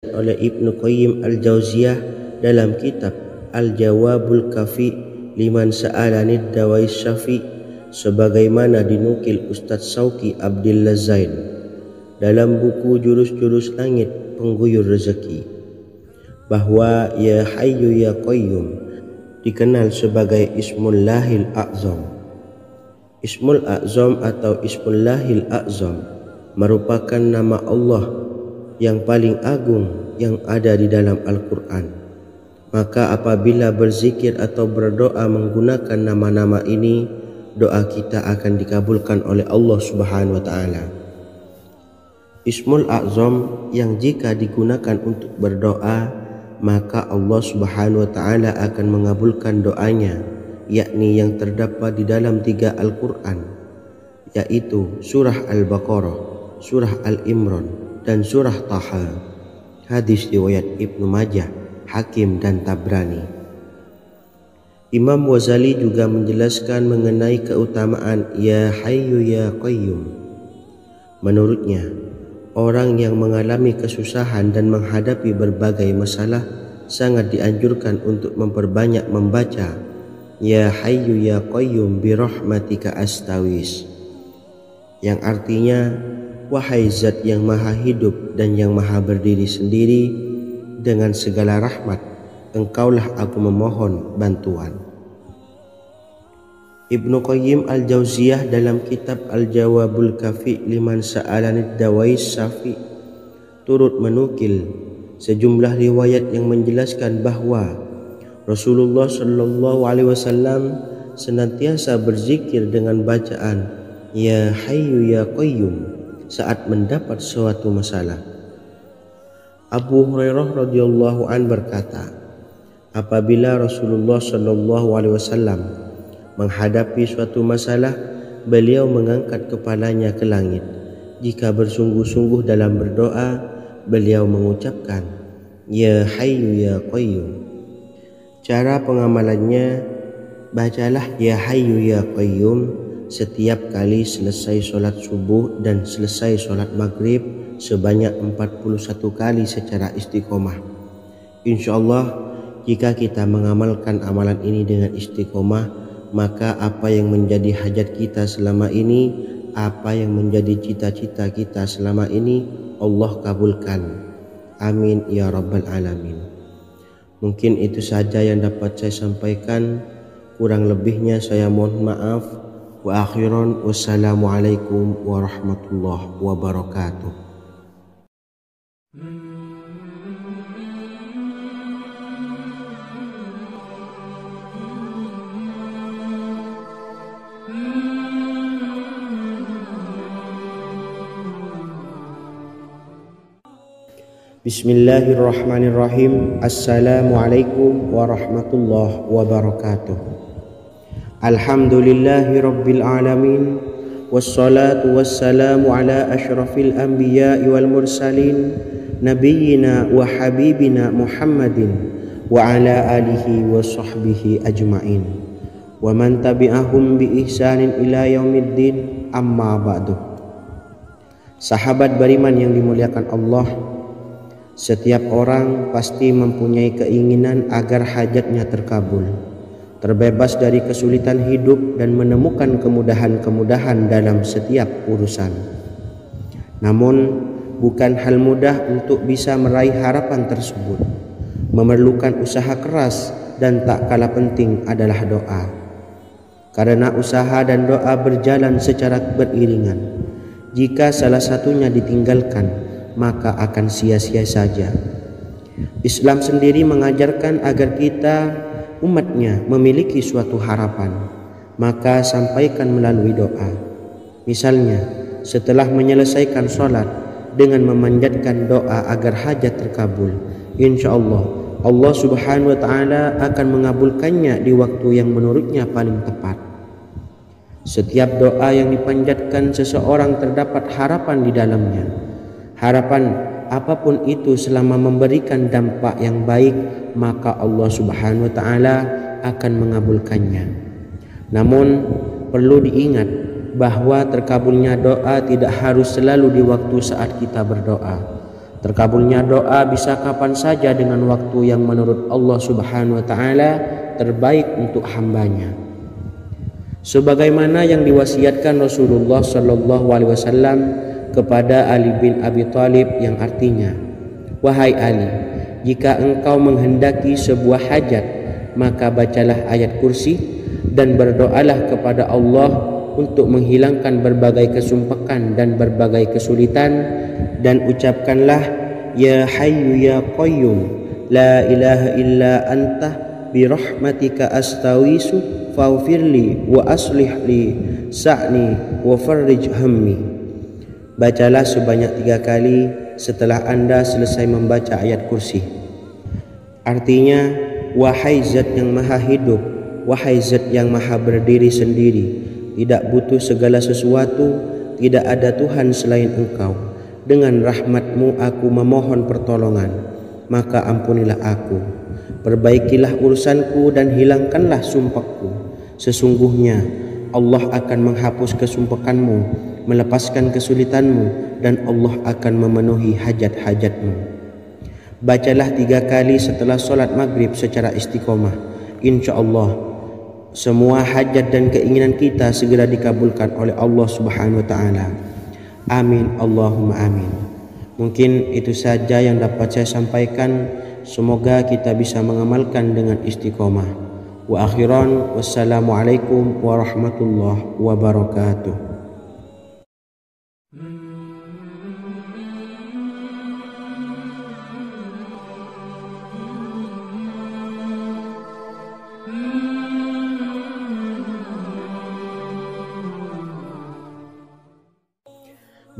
oleh Ibnu Qayyim al-Jauziyah dalam kitab Al-Jawabul Kafi liman sa'alanid dawais syafi, sebagaimana dinukil Ustadz Sauki Abdillah Zain dalam buku Jurus-Jurus Langit Pengguyur Rezeki, bahwa Ya Hayyu Ya Qayyum dikenal sebagai Ismullahil A'zam. Ismul A'zam atau Ismullahil A'zam merupakan nama Allah yang paling agung yang ada di dalam Al-Quran. Maka apabila berzikir atau berdoa menggunakan nama-nama ini, doa kita akan dikabulkan oleh Allah Subhanahu wa Ta'ala. Ismul A'zam yang jika digunakan untuk berdoa, maka Allah Subhanahu wa Ta'ala akan mengabulkan doanya, yakni yang terdapat di dalam 3 Al-Quran, yaitu surah Al-Baqarah, surah Al-Imran, dan surah Taha. Hadis riwayat Ibnu Majah, Hakim, dan Tabrani. Imam Ghazali juga menjelaskan mengenai keutamaan Ya Hayyu Ya Qayyum. Menurutnya, orang yang mengalami kesusahan dan menghadapi berbagai masalah sangat dianjurkan untuk memperbanyak membaca Ya Hayyu Ya Qayyum bi rahmatika astawis, yang artinya, wahai zat yang maha hidup dan yang maha berdiri sendiri, dengan segala rahmat engkaulah aku memohon bantuan. Ibnu Qayyim al-Jauziyah dalam kitab Al-Jawabul Kafi liman sa'alanid dawais syafi turut menukil sejumlah riwayat yang menjelaskan bahwa Rasulullah Shallallahu Alaihi Wasallam senantiasa berzikir dengan bacaan Ya Hayyu Ya Qayyum saat mendapat suatu masalah. Abu Hurairah radhiyallahu an berkata, apabila Rasulullah Shallallahu Alaihi Wasallam menghadapi suatu masalah, beliau mengangkat kepalanya ke langit. Jika bersungguh-sungguh dalam berdoa, beliau mengucapkan Ya Hayyu Ya Qayyum. Cara pengamalannya, bacalah Ya Hayyu Ya Qayyum setiap kali selesai sholat subuh dan selesai sholat maghrib sebanyak 41 kali secara istiqomah. Insyaallah, jika kita mengamalkan amalan ini dengan istiqomah, maka apa yang menjadi hajat kita selama ini, apa yang menjadi cita-cita kita selama ini, Allah kabulkan. Amin ya rabbal alamin. Mungkin itu saja yang dapat saya sampaikan. Kurang lebihnya saya mohon maaf. Wa akhiran, wassalamualaikum warahmatullahi wabarakatuh. Bismillahirrahmanirrahim. Assalamualaikum warahmatullahi wabarakatuh. Alhamdulillahi rabbil alamin, wassalatu wassalamu ala ashrafil anbiya'i wal mursalin, nabiyyina wa habibina Muhammadin wa ala alihi wa sahbihi ajma'in, wa man tabi'ahum bi ihsanin ila yaumiddin, amma ba'du. Sahabat beriman yang dimuliakan Allah, setiap orang pasti mempunyai keinginan agar hajatnya terkabul, terbebas dari kesulitan hidup dan menemukan kemudahan-kemudahan dalam setiap urusan. Namun, bukan hal mudah untuk bisa meraih harapan tersebut. Memerlukan usaha keras dan tak kalah penting adalah doa. Karena usaha dan doa berjalan secara beriringan. Jika salah satunya ditinggalkan, maka akan sia-sia saja. Islam sendiri mengajarkan agar kita umatnya memiliki suatu harapan, maka sampaikan melalui doa. Misalnya, setelah menyelesaikan sholat dengan memanjatkan doa agar hajat terkabul, insyaallah Allah Subhanahu wa Ta'ala akan mengabulkannya di waktu yang menurutnya paling tepat. Setiap doa yang dipanjatkan seseorang terdapat harapan di dalamnya. Harapan apapun itu selama memberikan dampak yang baik, maka Allah Subhanahu wa Ta'ala akan mengabulkannya. Namun perlu diingat bahwa terkabulnya doa tidak harus selalu di waktu saat kita berdoa. Terkabulnya doa bisa kapan saja dengan waktu yang menurut Allah Subhanahu wa taala terbaik untuk hambanya. Sebagaimana yang diwasiatkan Rasulullah sallallahu alaihi wasallam kepada Ali bin Abi Thalib yang artinya, "Wahai Ali, jika engkau menghendaki sebuah hajat, maka bacalah ayat kursi dan berdoalah kepada Allah untuk menghilangkan berbagai kesumpakan dan berbagai kesulitan, dan ucapkanlah, Ya Hayyu Ya Qayyum, La ilaha illa anta birahmatika astawisu faghfirli wa aslih li sa'ni wa farrij hammi." Bacalah sebanyak 3 kali setelah Anda selesai membaca ayat kursi. Artinya, wahai zat yang maha hidup, wahai zat yang maha berdiri sendiri, tidak butuh segala sesuatu, tidak ada Tuhan selain Engkau. Dengan rahmat-Mu aku memohon pertolongan, maka ampunilah aku. Perbaikilah urusanku dan hilangkanlah sumpahku. Sesungguhnya Allah akan menghapus kesumpahanmu, melepaskan kesulitanmu, dan Allah akan memenuhi hajat-hajatmu. Bacalah 3 kali setelah solat maghrib secara istiqomah. Insya Allah semua hajat dan keinginan kita segera dikabulkan oleh Allah Subhanahu wa taala. Amin Allahumma amin. Mungkin itu saja yang dapat saya sampaikan. Semoga kita bisa mengamalkan dengan istiqomah. Wa akhiran, wassalamualaikum warahmatullahi wabarakatuh.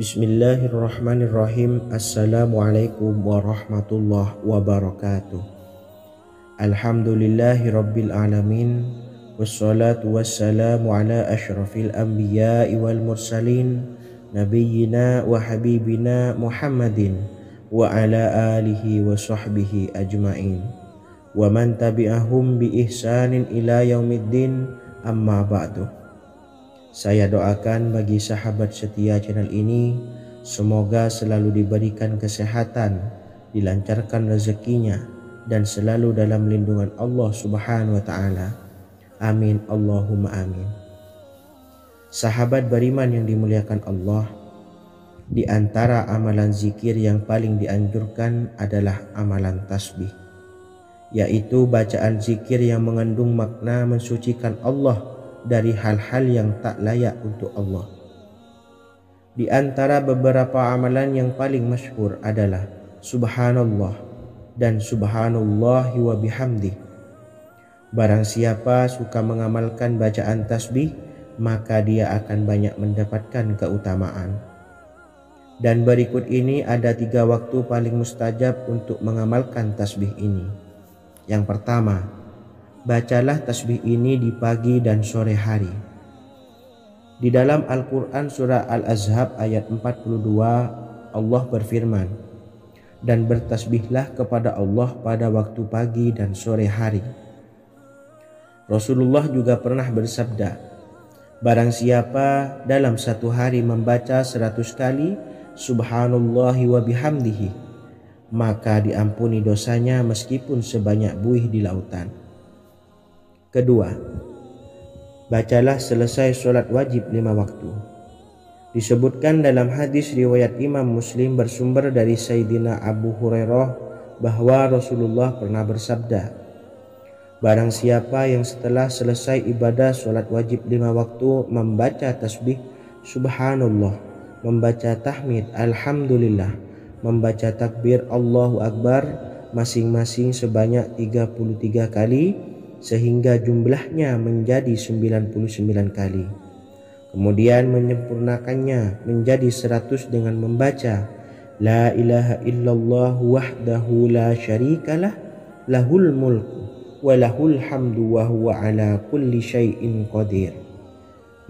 Bismillahirrahmanirrahim. Assalamualaikum warahmatullahi wabarakatuh. Alhamdulillahi rabbil alamin, wassalatu wassalamu ala ashrafil anbiya'i wal mursalin, nabiyyina wa habibina Muhammadin wa ala alihi wa sahbihi ajma'in, wa man tabi'ahum bi ihsanin ila yaumiddin, amma ba'du. Saya doakan bagi sahabat setia channel ini, semoga selalu diberikan kesehatan, dilancarkan rezekinya, dan selalu dalam lindungan Allah Subhanahu wa taala. Amin Allahumma amin. Sahabat beriman yang dimuliakan Allah, di antara amalan zikir yang paling dianjurkan adalah amalan tasbih, yaitu bacaan zikir yang mengandung makna mensucikan Allah dari hal-hal yang tak layak untuk Allah. Di antara beberapa amalan yang paling masyhur adalah Subhanallah dan Subhanallahi wa bihamdih. Barang siapa suka mengamalkan bacaan tasbih, maka dia akan banyak mendapatkan keutamaan. Dan berikut ini ada 3 waktu paling mustajab untuk mengamalkan tasbih ini. Yang pertama, bacalah tasbih ini di pagi dan sore hari. Di dalam Al-Quran surah Al-Ahzab ayat 42, Allah berfirman, "Dan bertasbihlah kepada Allah pada waktu pagi dan sore hari." Rasulullah juga pernah bersabda, "Barang siapa dalam satu hari membaca 100 kali Subhanallahi wa bihamdihi, maka diampuni dosanya meskipun sebanyak buih di lautan." Kedua, bacalah selesai sholat wajib 5 waktu. Disebutkan dalam hadis riwayat Imam Muslim bersumber dari Sayyidina Abu Hurairah bahwa Rasulullah pernah bersabda, "Barang siapa yang setelah selesai ibadah sholat wajib 5 waktu membaca tasbih Subhanallah, membaca tahmid Alhamdulillah, membaca takbir Allahu Akbar masing-masing sebanyak 33 kali, sehingga jumlahnya menjadi 99 kali. Kemudian menyempurnakannya menjadi 100 dengan membaca La ilaha illallah wahdahu la syarikalah, lahul mulku wa lahul hamdu wa huwa ala kulli syai'in qadir.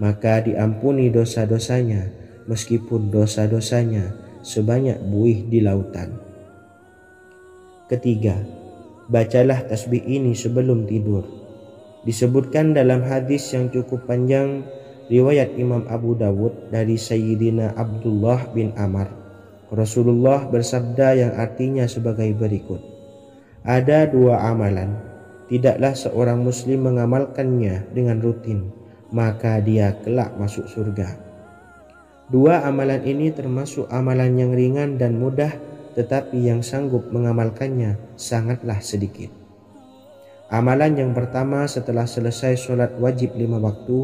Maka diampuni dosa-dosanya meskipun dosa-dosanya sebanyak buih di lautan. Ketiga, bacalah tasbih ini sebelum tidur. Disebutkan dalam hadis yang cukup panjang riwayat Imam Abu Dawud dari Sayyidina Abdullah bin Amr Rasulullah bersabda yang artinya sebagai berikut. Ada dua amalan, tidaklah seorang muslim mengamalkannya dengan rutin, maka dia kelak masuk surga. Dua amalan ini termasuk amalan yang ringan dan mudah, tetapi yang sanggup mengamalkannya sangatlah sedikit. Amalan yang pertama setelah selesai sholat wajib 5 waktu,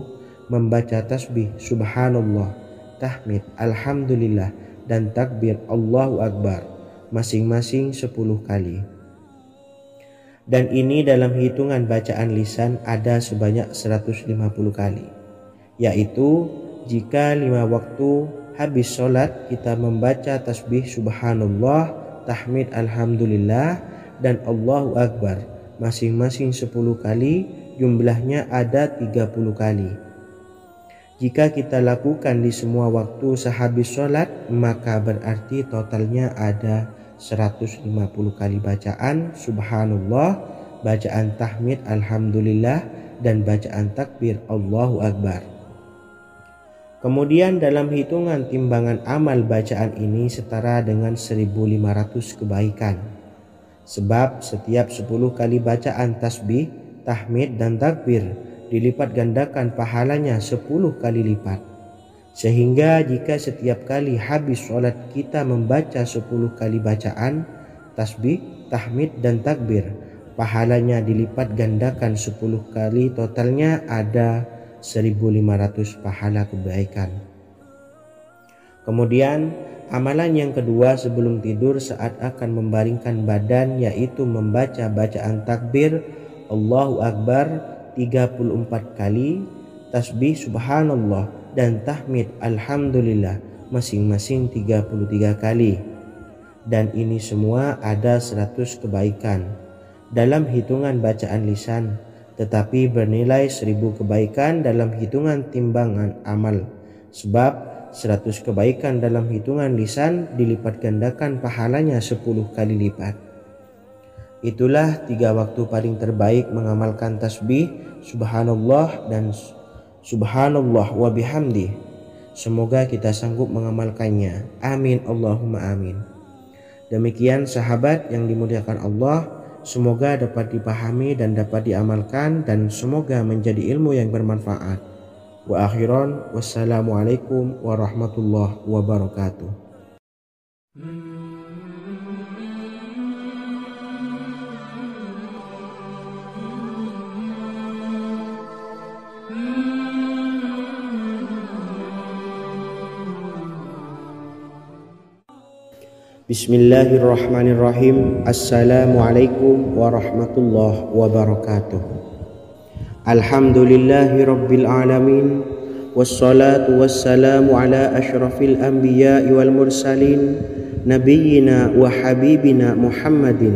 membaca tasbih subhanallah, tahmid, alhamdulillah, dan takbir Allahu Akbar masing-masing 10 kali. Dan ini dalam hitungan bacaan lisan ada sebanyak 150 kali, yaitu jika 5 waktu habis sholat kita membaca tasbih subhanallah, tahmid, alhamdulillah, dan Allahu Akbar masing-masing 10 kali, jumlahnya ada 30 kali. Jika kita lakukan di semua waktu sehabis sholat, maka berarti totalnya ada 150 kali bacaan subhanallah, bacaan tahmid alhamdulillah, dan bacaan takbir Allahu Akbar. Kemudian dalam hitungan timbangan amal bacaan ini setara dengan 1500 kebaikan. Sebab setiap 10 kali bacaan tasbih, tahmid, dan takbir dilipat gandakan pahalanya 10 kali lipat. Sehingga jika setiap kali habis sholat kita membaca 10 kali bacaan tasbih, tahmid, dan takbir, pahalanya dilipat gandakan 10 kali, totalnya ada 1500 pahala kebaikan. Kemudian amalan yang kedua sebelum tidur saat akan membaringkan badan, yaitu membaca bacaan takbir Allahu Akbar 34 kali, tasbih subhanallah, dan tahmid alhamdulillah masing-masing 33 kali. Dan ini semua ada 100 kebaikan dalam hitungan bacaan lisan, tetapi bernilai 1000 kebaikan dalam hitungan timbangan amal. Sebab 100 kebaikan dalam hitungan lisan dilipat gandakan pahalanya 10 kali lipat. Itulah 3 waktu paling terbaik mengamalkan tasbih subhanallah dan subhanallah wa bihamdi. Semoga kita sanggup mengamalkannya. Amin Allahumma amin. Demikian sahabat yang dimuliakan Allah, semoga dapat dipahami dan dapat diamalkan, dan semoga menjadi ilmu yang bermanfaat. Wa akhiran, wassalamualaikum warahmatullahi wabarakatuh. Bismillahirrahmanirrahim. Assalamualaikum warahmatullahi wabarakatuh. Alhamdulillahi rabbil alamin, wassalatu wassalamu ala ashrafil anbiya'i wal mursalin, nabiyyina wa habibina Muhammadin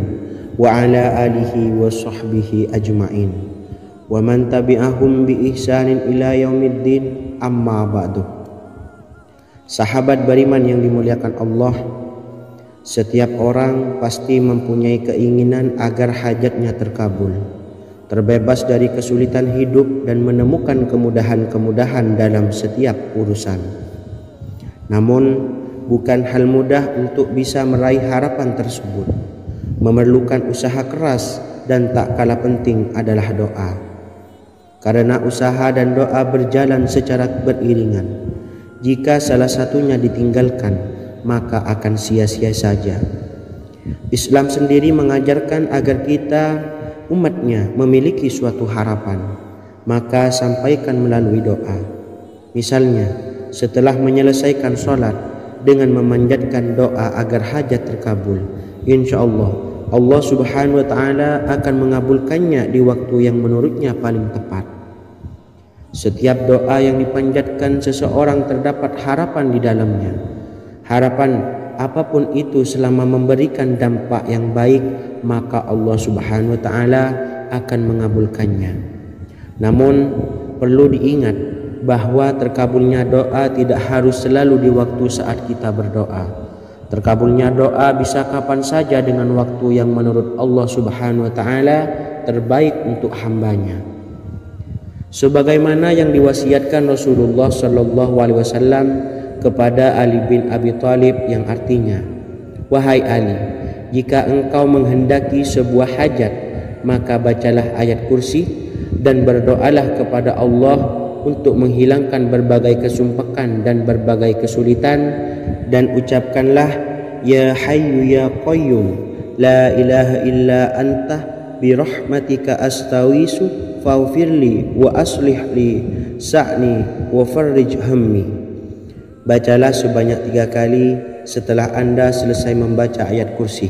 wa ala alihi wa sahbihi ajma'in, wa man tabi'ahum bi ihsanin ila yaumiddin, amma ba'du. Sahabat beriman yang dimuliakan Allah, setiap orang pasti mempunyai keinginan agar hajatnya terkabul, terbebas dari kesulitan hidup, dan menemukan kemudahan-kemudahan dalam setiap urusan. Namun bukan hal mudah untuk bisa meraih harapan tersebut. Memerlukan usaha keras, dan tak kalah penting adalah doa. Karena usaha dan doa berjalan secara beriringan. Jika salah satunya ditinggalkan, maka akan sia-sia saja. Islam sendiri mengajarkan agar kita umatnya memiliki suatu harapan, maka sampaikan melalui doa. Misalnya setelah menyelesaikan sholat dengan memanjatkan doa agar hajat terkabul, insya Allah Allah subhanahu wa ta'ala akan mengabulkannya di waktu yang menurutnya paling tepat. Setiap doa yang dipanjatkan seseorang terdapat harapan di dalamnya. Harapan apapun itu selama memberikan dampak yang baik, maka Allah subhanahu wa ta'ala akan mengabulkannya. Namun perlu diingat bahwa terkabulnya doa tidak harus selalu di waktu saat kita berdoa. Terkabulnya doa bisa kapan saja dengan waktu yang menurut Allah subhanahu wa ta'ala terbaik untuk hambanya. Sebagaimana yang diwasiatkan Rasulullah sallallahu alaihi wasallam kepada Ali bin Abi Thalib yang artinya, "Wahai Ali, jika engkau menghendaki sebuah hajat, maka bacalah ayat kursi dan berdoalah kepada Allah untuk menghilangkan berbagai kesumpakan dan berbagai kesulitan, dan ucapkanlah, Ya Hayyu Ya Qayyum, La ilaha illa anta birahmatika astawisu faghfirli wa aslih li sa'ni wa farrij hammi." Bacalah sebanyak 3 kali setelah Anda selesai membaca ayat kursi.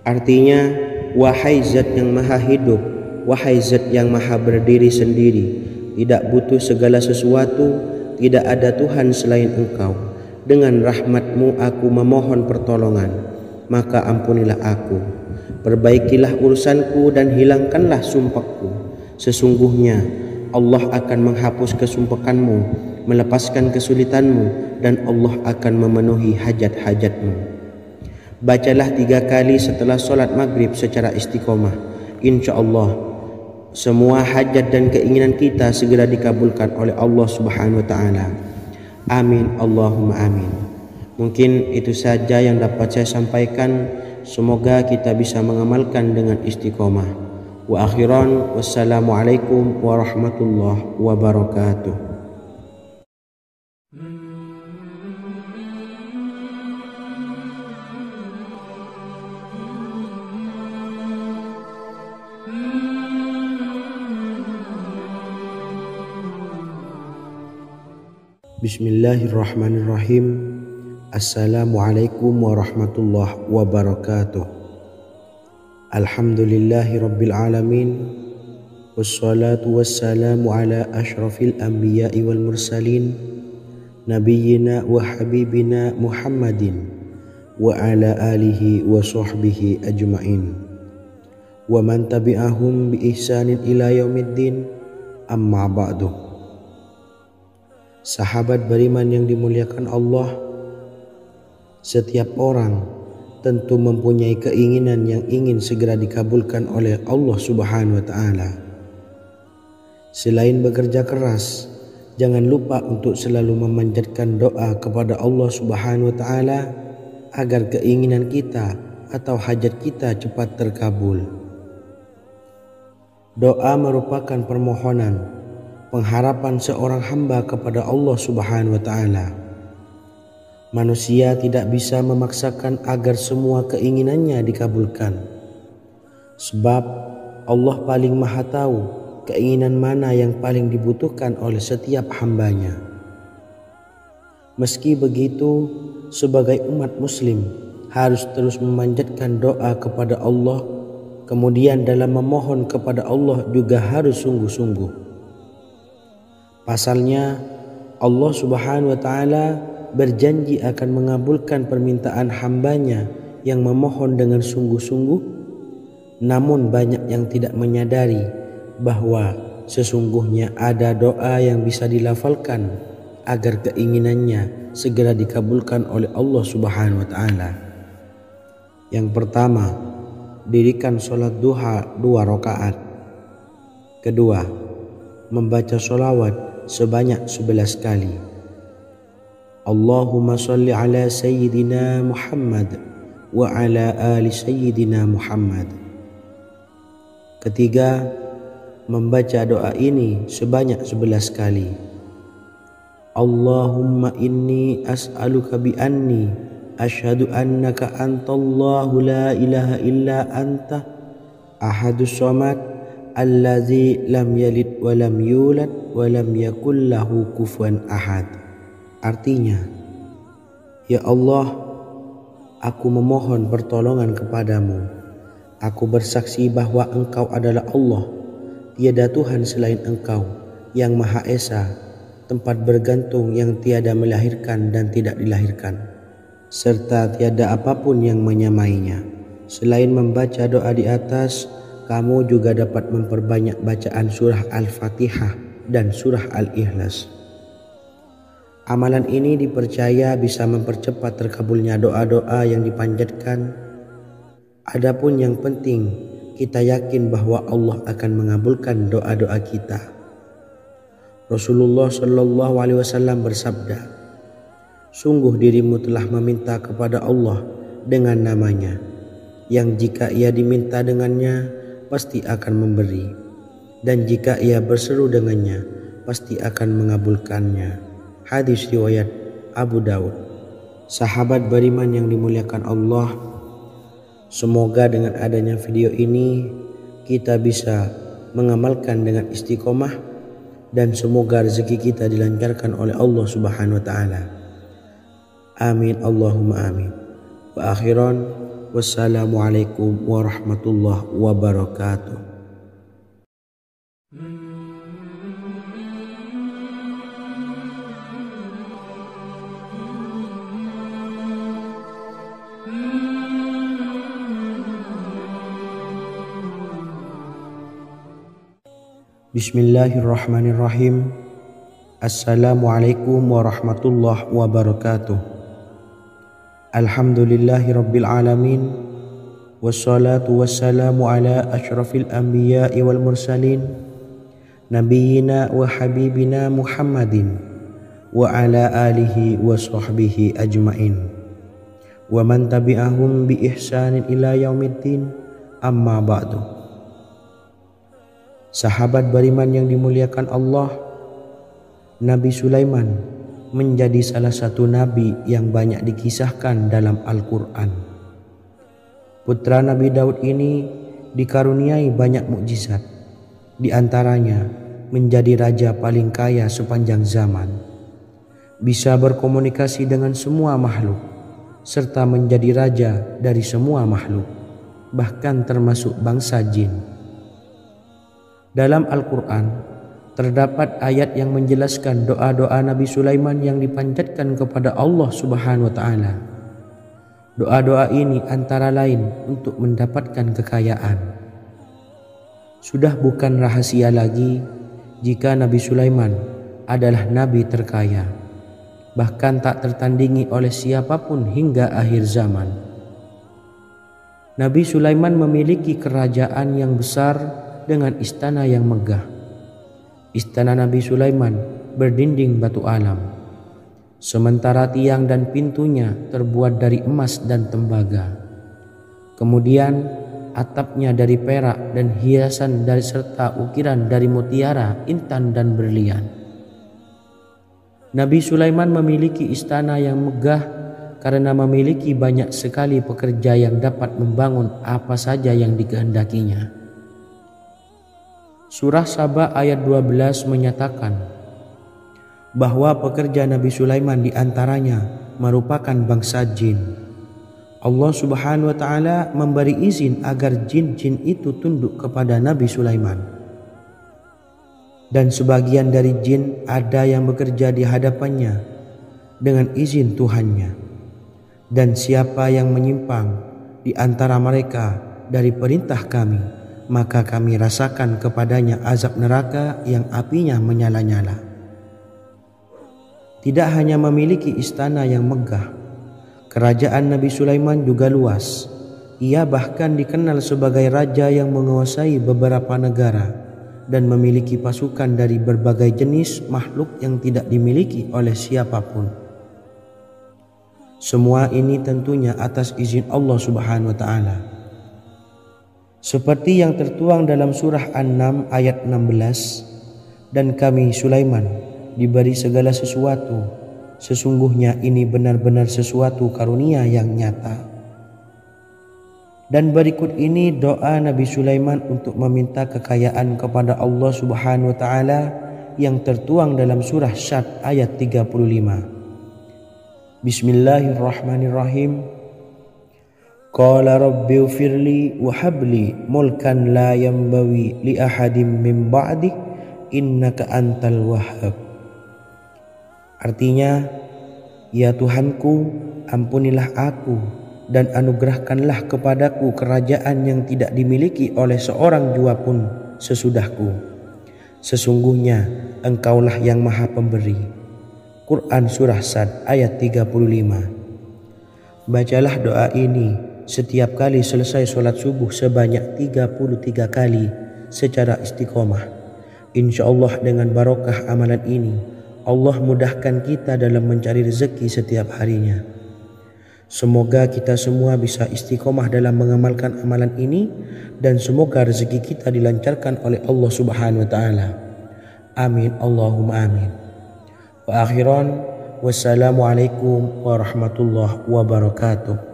Artinya, wahai zat yang maha hidup, wahai zat yang maha berdiri sendiri, tidak butuh segala sesuatu, tidak ada Tuhan selain Engkau. Dengan rahmat-Mu aku memohon pertolongan, maka ampunilah aku. Perbaikilah urusanku dan hilangkanlah sumpahku. Sesungguhnya Allah akan menghapus kesumpahanmu, melepaskan kesulitanmu, dan Allah akan memenuhi hajat-hajatmu. Bacalah 3 kali setelah solat maghrib secara istiqomah. Insya Allah semua hajat dan keinginan kita segera dikabulkan oleh Allah Subhanahu wa Ta'ala. Amin Allahumma amin. Mungkin itu saja yang dapat saya sampaikan. Semoga kita bisa mengamalkan dengan istiqomah. Wa akhiran, wassalamualaikum warahmatullahi wabarakatuh. Bismillahirrahmanirrahim. Assalamualaikum warahmatullahi wabarakatuh. Alhamdulillahi rabbil alamin. Wassalatu wassalamu ala ashrafil anbiya'i wal mursalin, nabiyyina wa habibina Muhammadin wa ala alihi wa sahbihi ajma'in wa man tabi'ahum bi ihsanin ila yaumiddin, amma ba'du. Sahabat beriman yang dimuliakan Allah, setiap orang tentu mempunyai keinginan yang ingin segera dikabulkan oleh Allah Subhanahu wa Ta'ala. Selain bekerja keras, jangan lupa untuk selalu memanjatkan doa kepada Allah Subhanahu wa Ta'ala agar keinginan kita atau hajat kita cepat terkabul. Doa merupakan permohonan, pengharapan seorang hamba kepada Allah Subhanahu wa Ta'ala. Manusia tidak bisa memaksakan agar semua keinginannya dikabulkan, sebab Allah paling maha tahu keinginan mana yang paling dibutuhkan oleh setiap hambanya. Meski begitu, sebagai umat muslim harus terus memanjatkan doa kepada Allah, kemudian dalam memohon kepada Allah juga harus sungguh-sungguh. Pasalnya, Allah Subhanahu wa Ta'ala berjanji akan mengabulkan permintaan hambanya yang memohon dengan sungguh-sungguh. Namun banyak yang tidak menyadari bahwa sesungguhnya ada doa yang bisa dilafalkan agar keinginannya segera dikabulkan oleh Allah Subhanahu wa Ta'ala. Yang pertama, dirikan sholat duha 2 rakaat. Kedua, membaca sholawat sebanyak 11 kali. Allahumma salli ala Sayyidina Muhammad wa ala ali Sayyidina Muhammad. Ketiga, membaca doa ini sebanyak 11 kali. Allahumma inni as'aluka bi anni asyhadu annaka antallahu la ilaha illa anta ahadus samad allazi lam yalid wa lam yulad wa lam yakul lahu kufuwan ahad. Artinya, ya Allah, aku memohon pertolongan kepadamu. Aku bersaksi bahwa Engkau adalah Allah, tiada Tuhan selain Engkau, yang Maha Esa, tempat bergantung yang tiada melahirkan dan tidak dilahirkan, serta tiada apapun yang menyamainya. Selain membaca doa di atas, kamu juga dapat memperbanyak bacaan surah Al-Fatihah dan surah Al-Ikhlas. Amalan ini dipercaya bisa mempercepat terkabulnya doa-doa yang dipanjatkan. Adapun yang penting, kita yakin bahwa Allah akan mengabulkan doa-doa kita. Rasulullah Shallallahu Alaihi Wasallam bersabda, Sungguh dirimu telah meminta kepada Allah dengan namanya, yang jika ia diminta dengannya pasti akan memberi, dan jika ia berseru dengannya pasti akan mengabulkannya. Hadis riwayat Abu Daud. Sahabat beriman yang dimuliakan Allah, semoga dengan adanya video ini kita bisa mengamalkan dengan istiqomah, dan semoga rezeki kita dilancarkan oleh Allah Subhanahu wa taala. Amin Allahumma amin. Wa akhiran, wassalamualaikum warahmatullahi wabarakatuh. Bismillahirrahmanirrahim. Assalamualaikum warahmatullahi wabarakatuh. Alhamdulillahi rabbil alamin, wassalatu wassalamu ala asyrafil anbiya'i wal mursalin, nabiyyina wa habibina Muhammadin wa ala alihi wa sahbihi ajmain, wa man tabi'ahum bi ihsanin ila yaumiddin, amma ba'du. Sahabat beriman yang dimuliakan Allah, Nabi Sulaiman menjadi salah satu nabi yang banyak dikisahkan dalam Al-Quran. Putra Nabi Daud ini dikaruniai banyak mukjizat, di antaranya menjadi raja paling kaya sepanjang zaman, bisa berkomunikasi dengan semua makhluk, serta menjadi raja dari semua makhluk, bahkan termasuk bangsa jin. Dalam Al-Quran terdapat ayat yang menjelaskan doa-doa Nabi Sulaiman yang dipanjatkan kepada Allah Subhanahu wa taala. Doa-doa ini antara lain untuk mendapatkan kekayaan. Sudah bukan rahasia lagi jika Nabi Sulaiman adalah nabi terkaya, bahkan tak tertandingi oleh siapapun hingga akhir zaman. Nabi Sulaiman memiliki kerajaan yang besar dengan istana yang megah. Istana Nabi Sulaiman berdinding batu alam, sementara tiang dan pintunya terbuat dari emas dan tembaga. Kemudian atapnya dari perak dan hiasan dari serta ukiran dari mutiara, intan dan berlian. Nabi Sulaiman memiliki istana yang megah karena memiliki banyak sekali pekerja yang dapat membangun apa saja yang dikehendakinya. Surah Saba ayat 12 menyatakan bahwa pekerja Nabi Sulaiman diantaranya merupakan bangsa jin. Allah Subhanahu wa taala memberi izin agar jin-jin itu tunduk kepada Nabi Sulaiman. Dan sebagian dari jin ada yang bekerja di hadapannya dengan izin Tuhannya. Dan siapa yang menyimpang di antara mereka dari perintah kami, maka kami rasakan kepadanya azab neraka yang apinya menyala-nyala. Tidak hanya memiliki istana yang megah, kerajaan Nabi Sulaiman juga luas. Ia bahkan dikenal sebagai raja yang menguasai beberapa negara dan memiliki pasukan dari berbagai jenis makhluk yang tidak dimiliki oleh siapapun. Semua ini tentunya atas izin Allah Subhanahu wa taala. Seperti yang tertuang dalam surah An-Naml ayat 16, dan kami Sulaiman diberi segala sesuatu, sesungguhnya ini benar-benar sesuatu karunia yang nyata. Dan berikut ini doa Nabi Sulaiman untuk meminta kekayaan kepada Allah Subhanahu wa taala yang tertuang dalam surah Syad ayat 35. Bismillahirrahmanirrahim. Qala rabbi ufirli wa habli mulkan la yanbawi li ahadim min ba'di innaka antal wahhab. Artinya, ya Tuhanku, ampunilah aku dan anugerahkanlah kepadaku kerajaan yang tidak dimiliki oleh seorang jua pun sesudahku. Sesungguhnya Engkaulah yang Maha Pemberi. Quran Surah Sad ayat 35. Bacalah doa ini setiap kali selesai sholat subuh sebanyak 33 kali secara istiqomah. Insya Allah dengan barokah amalan ini, Allah mudahkan kita dalam mencari rezeki setiap harinya. Semoga kita semua bisa istiqomah dalam mengamalkan amalan ini, dan semoga rezeki kita dilancarkan oleh Allah Subhanahu wa taala. Amin Allahumma amin. Wa akhiran, wassalamualaikum warahmatullahi wabarakatuh.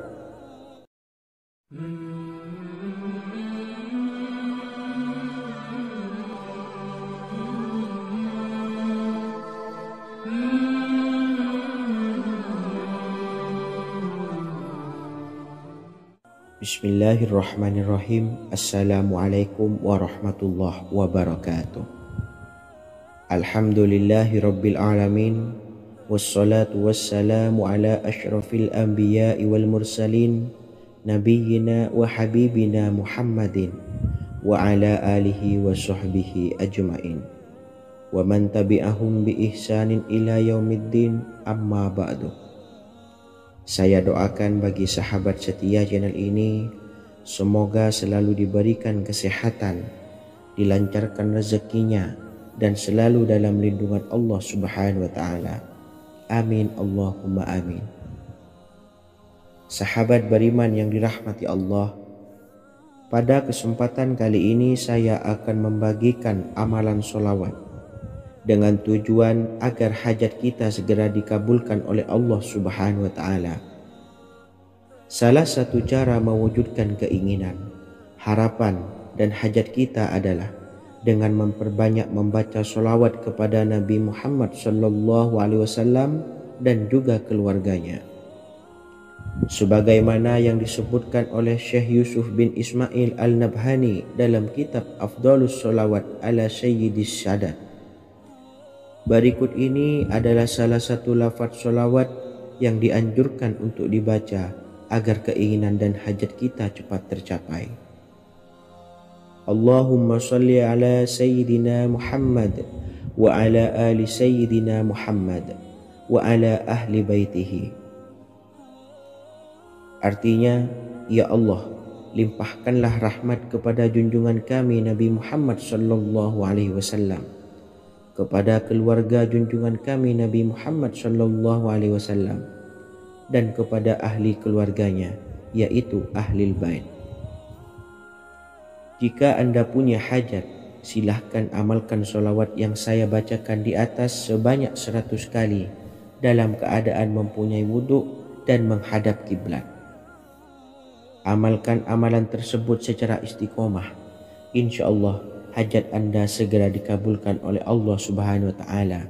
Bismillahirrahmanirrahim. Assalamualaikum warahmatullahi wabarakatuh. Alhamdulillahi rabbil alamin. Wassalatu wassalamu ala ashrafil anbiya'i wal mursalin, nabiyyina wa habibina Muhammadin wa ala alihi wa sahbihi ajma'in, wa man tabi'ahum bi ihsanin ila yaumiddin, amma ba'du. Saya doakan bagi sahabat setia channel ini, semoga selalu diberikan kesehatan, dilancarkan rezekinya, dan selalu dalam lindungan Allah Subhanahu wa taala. Amin Allahumma amin. Sahabat beriman yang dirahmati Allah, pada kesempatan kali ini saya akan membagikan amalan sholawat dengan tujuan agar hajat kita segera dikabulkan oleh Allah Subhanahu wa taala. Salah satu cara mewujudkan keinginan, harapan, dan hajat kita adalah dengan memperbanyak membaca sholawat kepada Nabi Muhammad SAW dan juga keluarganya. Sebagaimana yang disebutkan oleh Syekh Yusuf bin Ismail Al-Nabhani dalam kitab Afdhalus Sholawat ala Sayyidis Sadat. Berikut ini adalah salah satu lafaz sholawat yang dianjurkan untuk dibaca agar keinginan dan hajat kita cepat tercapai. Allahumma salli ala Sayyidina Muhammad wa ala ali Sayyidina Muhammad wa ala ahli baitihi. Artinya, ya Allah, limpahkanlah rahmat kepada junjungan kami Nabi Muhammad sallallahu alaihi wasallam, kepada keluarga junjungan kami Nabi Muhammad sallallahu alaihi wasallam, dan kepada ahli keluarganya, yaitu ahlil bait. Jika Anda punya hajat, silahkan amalkan sholawat yang saya bacakan di atas sebanyak 100 kali dalam keadaan mempunyai wudhu dan menghadap kiblat. Amalkan amalan tersebut secara istiqomah. Insya Allah hajat Anda segera dikabulkan oleh Allah Subhanahu wa taala.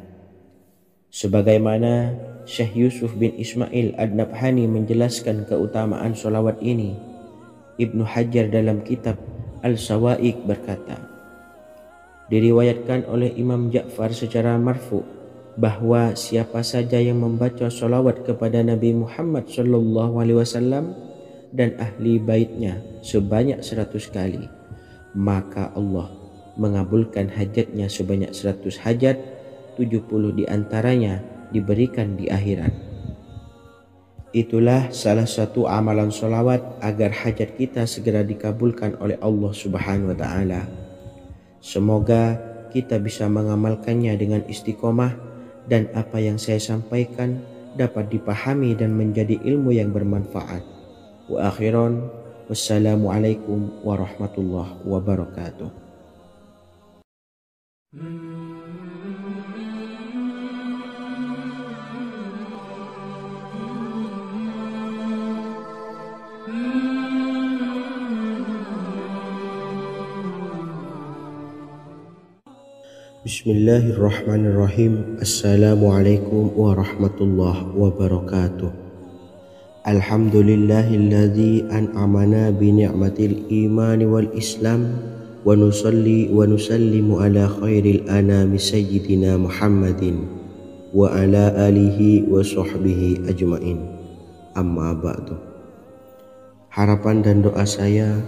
Sebagaimana Syekh Yusuf bin Ismail Ad-Nabhani menjelaskan keutamaan sholawat ini, Ibnu Hajar dalam kitab Al-Sawa'iq berkata, diriwayatkan oleh Imam Ja'far secara marfu bahwa siapa saja yang membaca sholawat kepada Nabi Muhammad SAW dan ahli baitnya sebanyak 100 kali, maka Allah mengabulkan hajatnya sebanyak 100 hajat, 70 diantaranya diberikan di akhirat. Itulah salah satu amalan sholawat agar hajat kita segera dikabulkan oleh Allah Subhanahu wa taala. Semoga kita bisa mengamalkannya dengan istiqomah, dan apa yang saya sampaikan dapat dipahami dan menjadi ilmu yang bermanfaat. Wa akhiran, wassalamualaikum warahmatullahi wabarakatuh. Bismillahirrahmanirrahim. Assalamualaikum warahmatullahi wabarakatuh. Alhamdulillahilladzi an'amana bi ni'matil imani wal islam, wa nusalli wa nusallimu ala khairil anami sayyidina Muhammadin wa ala alihi wa sahbihi ajmain, amma ba'du. Harapan dan doa saya,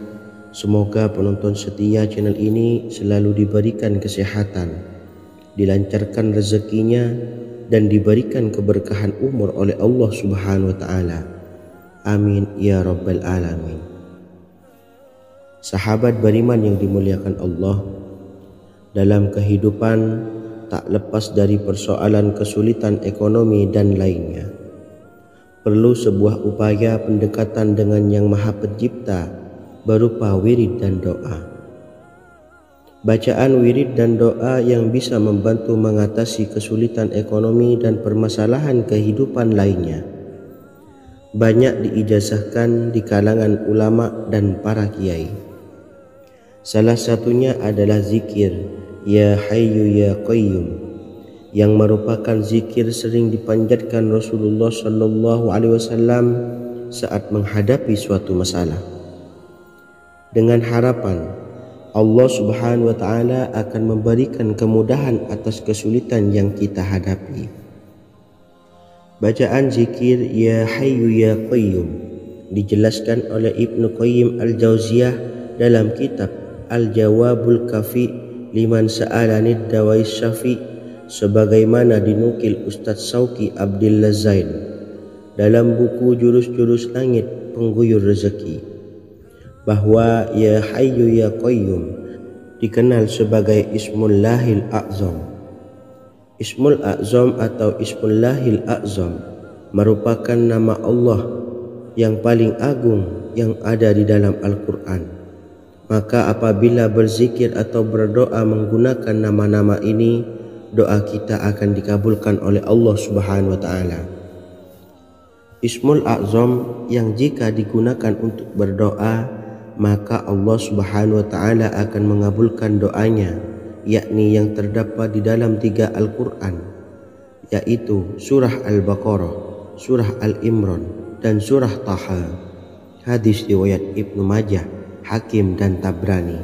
semoga penonton setia channel ini selalu diberikan kesehatan, dilancarkan rezekinya, dan diberikan keberkahan umur oleh Allah Subhanahu wa taala. Amin ya rabbal alamin. Sahabat beriman yang dimuliakan Allah, dalam kehidupan tak lepas dari persoalan kesulitan ekonomi dan lainnya. Perlu sebuah upaya pendekatan dengan Yang Maha Pencipta berupa wirid dan doa. Bacaan wirid dan doa yang bisa membantu mengatasi kesulitan ekonomi dan permasalahan kehidupan lainnya banyak diijazahkan di kalangan ulama dan para kiai. Salah satunya adalah zikir Ya Hayyu Ya Qayyum, yang merupakan zikir sering dipanjatkan Rasulullah SAW saat menghadapi suatu masalah, dengan harapan Allah Subhanahu wa Ta'ala akan memberikan kemudahan atas kesulitan yang kita hadapi. Bacaan zikir Ya Hayyu Ya Qayyum dijelaskan oleh Ibnu Qayyim Al-Jauziyah dalam kitab Al-Jawabul Kafi liman sa'alanid dawai syafi, sebagaimana dinukil Ustadz Sauki Abdillah Zain dalam buku Jurus-Jurus Langit Pengguyur Rezeki, bahwa Ya Hayyu Ya Qayyum dikenal sebagai Ismullahil A'zam. Ismul A'zam atau Ismullahil A'zam merupakan nama Allah yang paling agung yang ada di dalam Al-Quran. Maka apabila berzikir atau berdoa menggunakan nama-nama ini, doa kita akan dikabulkan oleh Allah Subhanahu wa Ta'ala. Ismul A'zam yang jika digunakan untuk berdoa, maka Allah Subhanahu wa Ta'ala akan mengabulkan doanya, yakni yang terdapat di dalam 3 Al-Quran, yaitu surah Al-Baqarah, surah Al-Imran, dan surah Taha. Hadis riwayat Ibnu Majah, Hakim, dan Tabrani.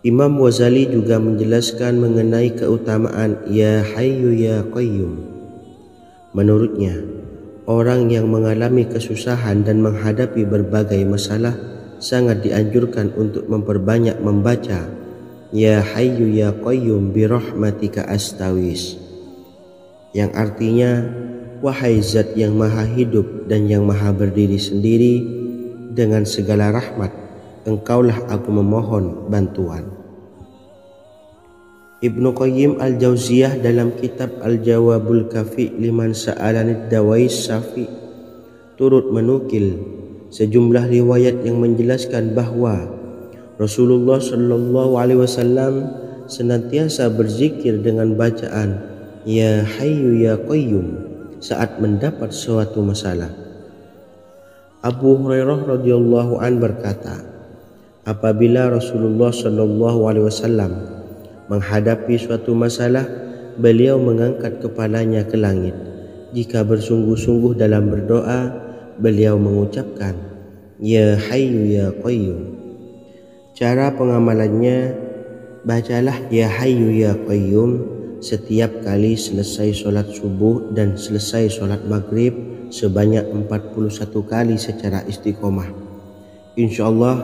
Imam Ghazali juga menjelaskan mengenai keutamaan Ya Hayyu Ya Qayyum. Menurutnya, orang yang mengalami kesusahan dan menghadapi berbagai masalah sangat dianjurkan untuk memperbanyak membaca Ya Hayyu Ya Qayyum bi rahmatika astawis, yang artinya, wahai Zat yang maha hidup dan yang maha berdiri sendiri, dengan segala rahmat engkaulah aku memohon bantuan. Ibnu Qayyim Al-Jauziyah dalam kitab Al-Jawabul Kafi liman sa'alanid dawai syafi turut menukil sejumlah riwayat yang menjelaskan bahwa Rasulullah SAW senantiasa berzikir dengan bacaan Ya Hayyu Ya Qayyum saat mendapat suatu masalah. Abu Hurairah radhiyallahu an berkata, apabila Rasulullah SAW menghadapi suatu masalah, beliau mengangkat kepalanya ke langit. Jika bersungguh-sungguh dalam berdoa, beliau mengucapkan Ya Hayyu Ya Qayyum. Cara pengamalannya, bacalah Ya Hayyu Ya Qayyum setiap kali selesai sholat subuh dan selesai sholat maghrib sebanyak 41 kali secara istiqomah. Insyaallah,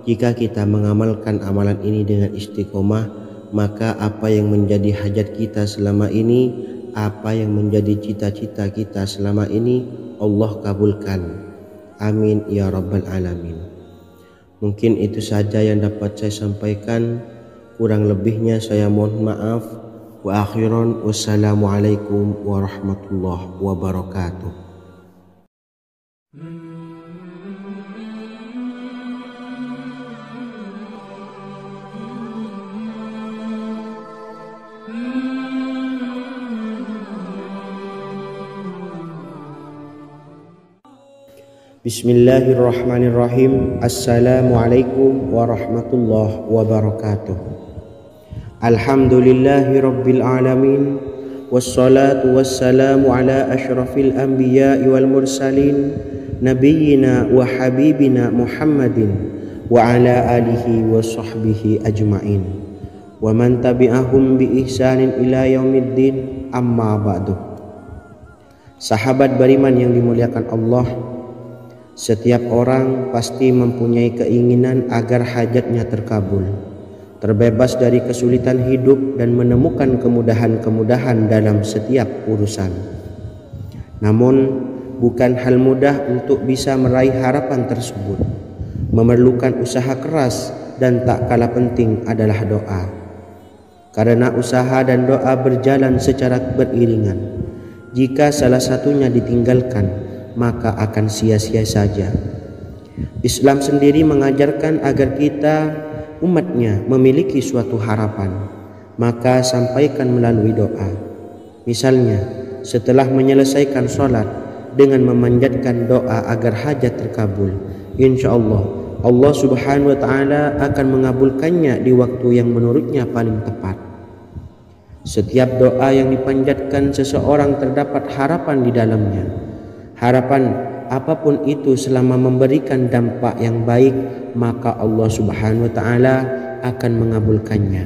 jika kita mengamalkan amalan ini dengan istiqomah, maka apa yang menjadi hajat kita selama ini, apa yang menjadi cita-cita kita selama ini, Allah kabulkan. Amin ya rabbal alamin. Mungkin itu saja yang dapat saya sampaikan. Kurang lebihnya saya mohon maaf. Wa akhiran, wassalamualaikum warahmatullahi wabarakatuh. Bismillahirrahmanirrahim. Assalamualaikum warahmatullahi wabarakatuh. Alhamdulillahi rabbil alamin, wassalatu wassalamu ala ashrafil anbiya'i wal mursalin, nabiyyina wa habibina Muhammadin wa ala alihi wa sahbihi ajma'in wa man tabi'ahum bi ihsanin ila yaumiddin, amma ba'du. Sahabat beriman yang dimuliakan Allah, setiap orang pasti mempunyai keinginan agar hajatnya terkabul, terbebas dari kesulitan hidup dan menemukan kemudahan-kemudahan dalam setiap urusan. Namun, bukan hal mudah untuk bisa meraih harapan tersebut. Memerlukan usaha keras dan tak kalah penting adalah doa. karena usaha dan doa berjalan secara beriringan. Jika salah satunya ditinggalkan, maka akan sia-sia saja. Islam sendiri mengajarkan agar kita umatnya memiliki suatu harapan, maka sampaikan melalui doa. Misalnya, setelah menyelesaikan sholat dengan memanjatkan doa agar hajat terkabul, insya Allah Subhanahu wa Ta'ala akan mengabulkannya di waktu yang menurutnya paling tepat. Setiap doa yang dipanjatkan seseorang terdapat harapan di dalamnya. Harapan apapun itu selama memberikan dampak yang baik, maka Allah Subhanahu wa Ta'ala akan mengabulkannya.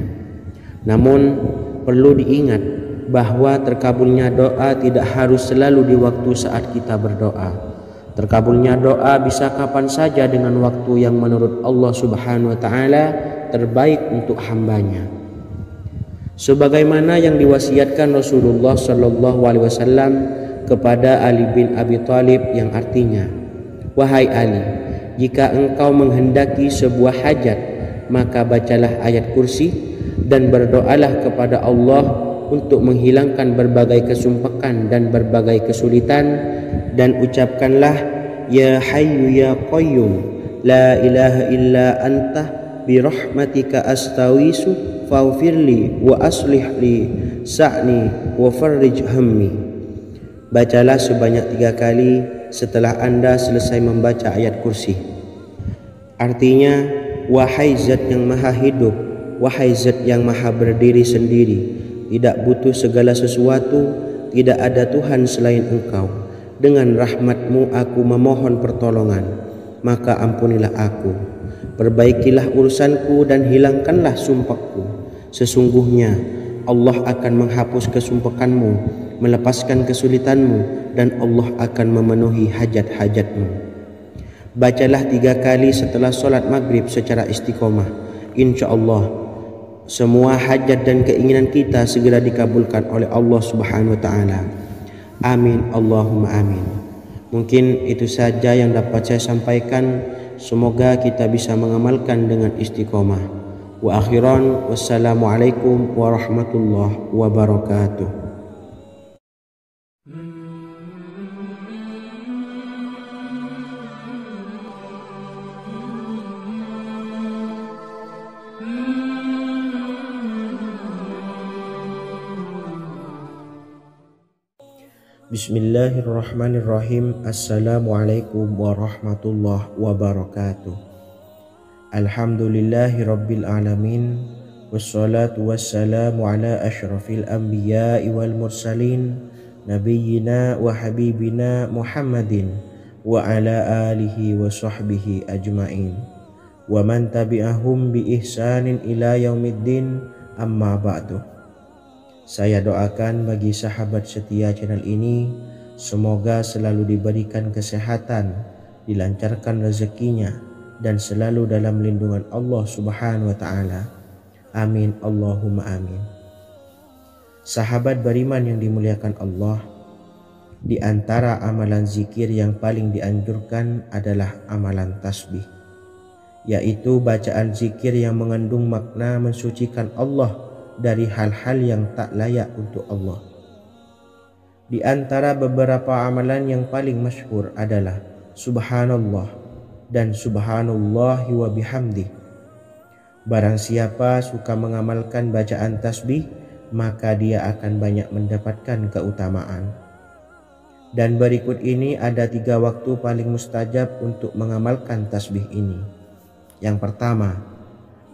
Namun perlu diingat bahwa terkabulnya doa tidak harus selalu di waktu saat kita berdoa. Terkabulnya doa bisa kapan saja dengan waktu yang menurut Allah Subhanahu wa Ta'ala terbaik untuk hambanya. Sebagaimana yang diwasiatkan Rasulullah Sallallahu Alaihi Wasallam kepada Ali bin Abi Thalib, yang artinya, "Wahai Ali, jika engkau menghendaki sebuah hajat, maka bacalah ayat kursi dan berdoalah kepada Allah untuk menghilangkan berbagai kesumpakan dan berbagai kesulitan, dan ucapkanlah, Ya Hayyu Ya Qayyum, La ilaha illa anta birahmatika astawisu faghfirli wa aslih li sa'ni wa farrij hammi." Bacalah sebanyak 3 kali setelah Anda selesai membaca ayat kursi. Artinya, wahai zat yang maha hidup, wahai zat yang maha berdiri sendiri, tidak butuh segala sesuatu, tidak ada Tuhan selain Engkau. Dengan rahmat-Mu aku memohon pertolongan, maka ampunilah aku. Perbaikilah urusanku dan hilangkanlah sumpahku. Sesungguhnya Allah akan menghapus kesumpakanmu, melepaskan kesulitanmu, dan Allah akan memenuhi hajat-hajatmu. Bacalah 3 kali setelah sholat maghrib secara istiqomah. Insya Allah semua hajat dan keinginan kita segera dikabulkan oleh Allah Subhanahu wa Ta'ala. Amin Allahumma amin. Mungkin itu saja yang dapat saya sampaikan. Semoga kita bisa mengamalkan dengan istiqomah. Wa akhiran, wassalamualaikum warahmatullahi wabarakatuh. Bismillahirrahmanirrahim. Assalamualaikum warahmatullahi wabarakatuh. Alhamdulillahi rabbil alamin, wassalatu wassalamu ala ashrafil anbiya'i wal mursalin, nabiyyina wa habibina Muhammadin wa ala alihi wa sahbihi ajma'in, wa man tabi'ahum bi ihsanin ila yaumiddin, amma ba'du. Saya doakan bagi sahabat setia channel ini, semoga selalu diberikan kesehatan, dilancarkan rezekinya, dan selalu dalam lindungan Allah Subhanahu wa Ta'ala. Amin Allahumma amin. Sahabat beriman yang dimuliakan Allah, di antara amalan zikir yang paling dianjurkan adalah amalan tasbih, yaitu bacaan zikir yang mengandung makna mensucikan Allah dari hal-hal yang tak layak untuk Allah. Di antara beberapa amalan yang paling masyhur adalah Subhanallah dan Subhanallahi wa bihamdih. Barang siapa suka mengamalkan bacaan tasbih, maka dia akan banyak mendapatkan keutamaan. Dan berikut ini ada 3 waktu paling mustajab untuk mengamalkan tasbih ini. Yang pertama,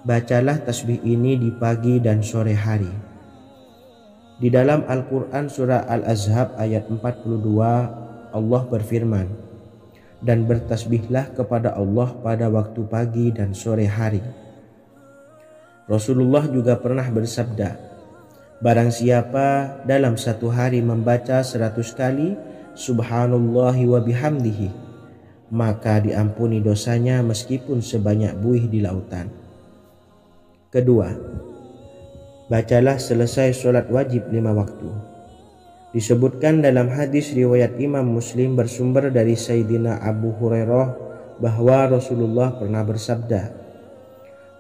bacalah tasbih ini di pagi dan sore hari. Di dalam Al-Quran surah Al-Ahzab ayat 42, Allah berfirman, "Dan bertasbihlah kepada Allah pada waktu pagi dan sore hari." Rasulullah juga pernah bersabda, "Barang siapa dalam satu hari membaca 100 kali Subhanallahi wa bihamdihi, maka diampuni dosanya meskipun sebanyak buih di lautan." Kedua, bacalah selesai sholat wajib 5 waktu. Disebutkan dalam hadis riwayat Imam Muslim bersumber dari Sayyidina Abu Hurairah bahwa Rasulullah pernah bersabda,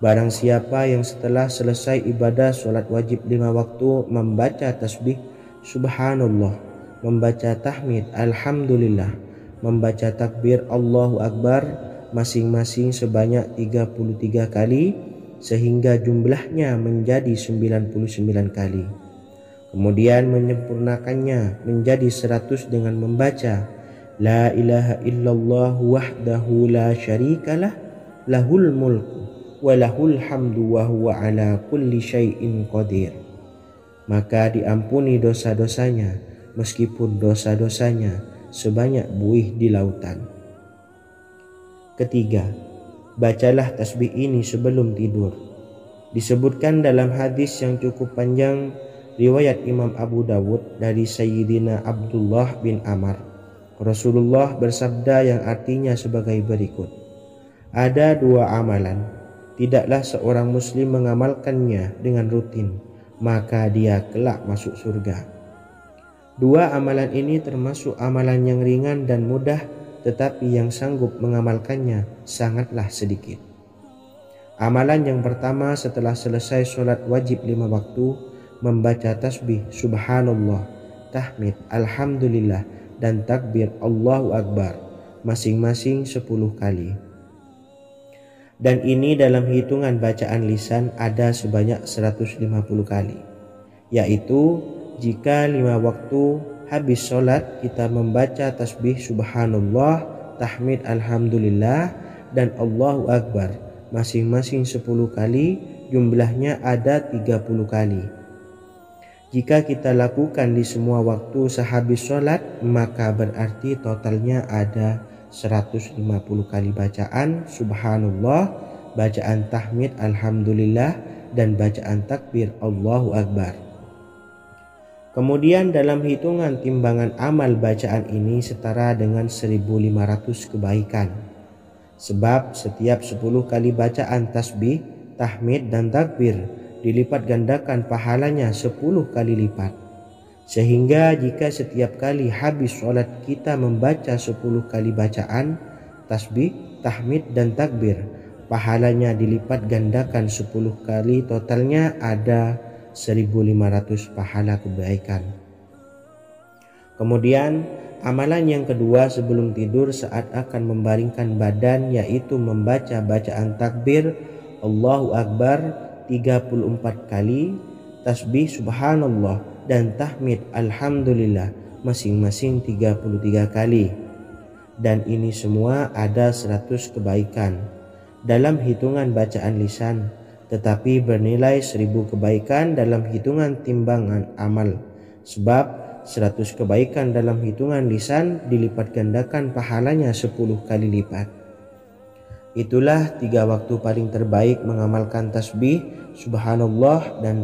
Barang siapa yang setelah selesai ibadah sholat wajib 5 waktu membaca tasbih subhanallah, membaca tahmid alhamdulillah, membaca takbir Allahu Akbar masing-masing sebanyak 33 kali sehingga jumlahnya menjadi 99 kali. Kemudian menyempurnakannya menjadi 100 dengan membaca La ilaha illallah wahdahu la syarikalah lahul mulku wa lahul hamdu wa huwa ala kulli syai'in qadir. Maka diampuni dosa-dosanya meskipun dosa-dosanya sebanyak buih di lautan. Ketiga, bacalah tasbih ini sebelum tidur. Disebutkan dalam hadis yang cukup panjang riwayat Imam Abu Dawud dari Sayyidina Abdullah bin Amr, Rasulullah bersabda yang artinya sebagai berikut. Ada 2 amalan, tidaklah seorang muslim mengamalkannya dengan rutin, maka dia kelak masuk surga. 2 amalan ini termasuk amalan yang ringan dan mudah, tetapi yang sanggup mengamalkannya sangatlah sedikit. Amalan yang pertama setelah selesai sholat wajib 5 waktu, membaca tasbih subhanallah, tahmid alhamdulillah, dan takbir Allahu Akbar masing-masing 10 kali. Dan ini dalam hitungan bacaan lisan ada sebanyak 150 kali, yaitu jika 5 waktu habis sholat kita membaca tasbih subhanallah, tahmid alhamdulillah, dan Allahu Akbar masing-masing 10 kali, jumlahnya ada 30 kali. Jika kita lakukan di semua waktu sehabis sholat, maka berarti totalnya ada 150 kali bacaan subhanallah, bacaan tahmid alhamdulillah, dan bacaan takbir Allahu Akbar. Kemudian dalam hitungan timbangan amal bacaan ini setara dengan 1500 kebaikan. Sebab setiap 10 kali bacaan tasbih, tahmid, dan takbir dilipat gandakan pahalanya 10 kali lipat. Sehingga jika setiap kali habis sholat kita membaca 10 kali bacaan tasbih, tahmid, dan takbir, pahalanya dilipat gandakan 10 kali, totalnya ada 1500 pahala kebaikan. Kemudian amalan yang kedua sebelum tidur saat akan membaringkan badan, yaitu membaca bacaan takbir Allahu Akbar 34 kali, tasbih subhanallah, dan tahmid alhamdulillah masing-masing 33 kali. Dan ini semua ada 100 kebaikan dalam hitungan bacaan lisan, tetapi bernilai 1000 kebaikan dalam hitungan timbangan amal. Sebab 100 kebaikan dalam hitungan lisan dilipat gandakan pahalanya 10 kali lipat. Itulah 3 waktu paling terbaik mengamalkan tasbih subhanallah dan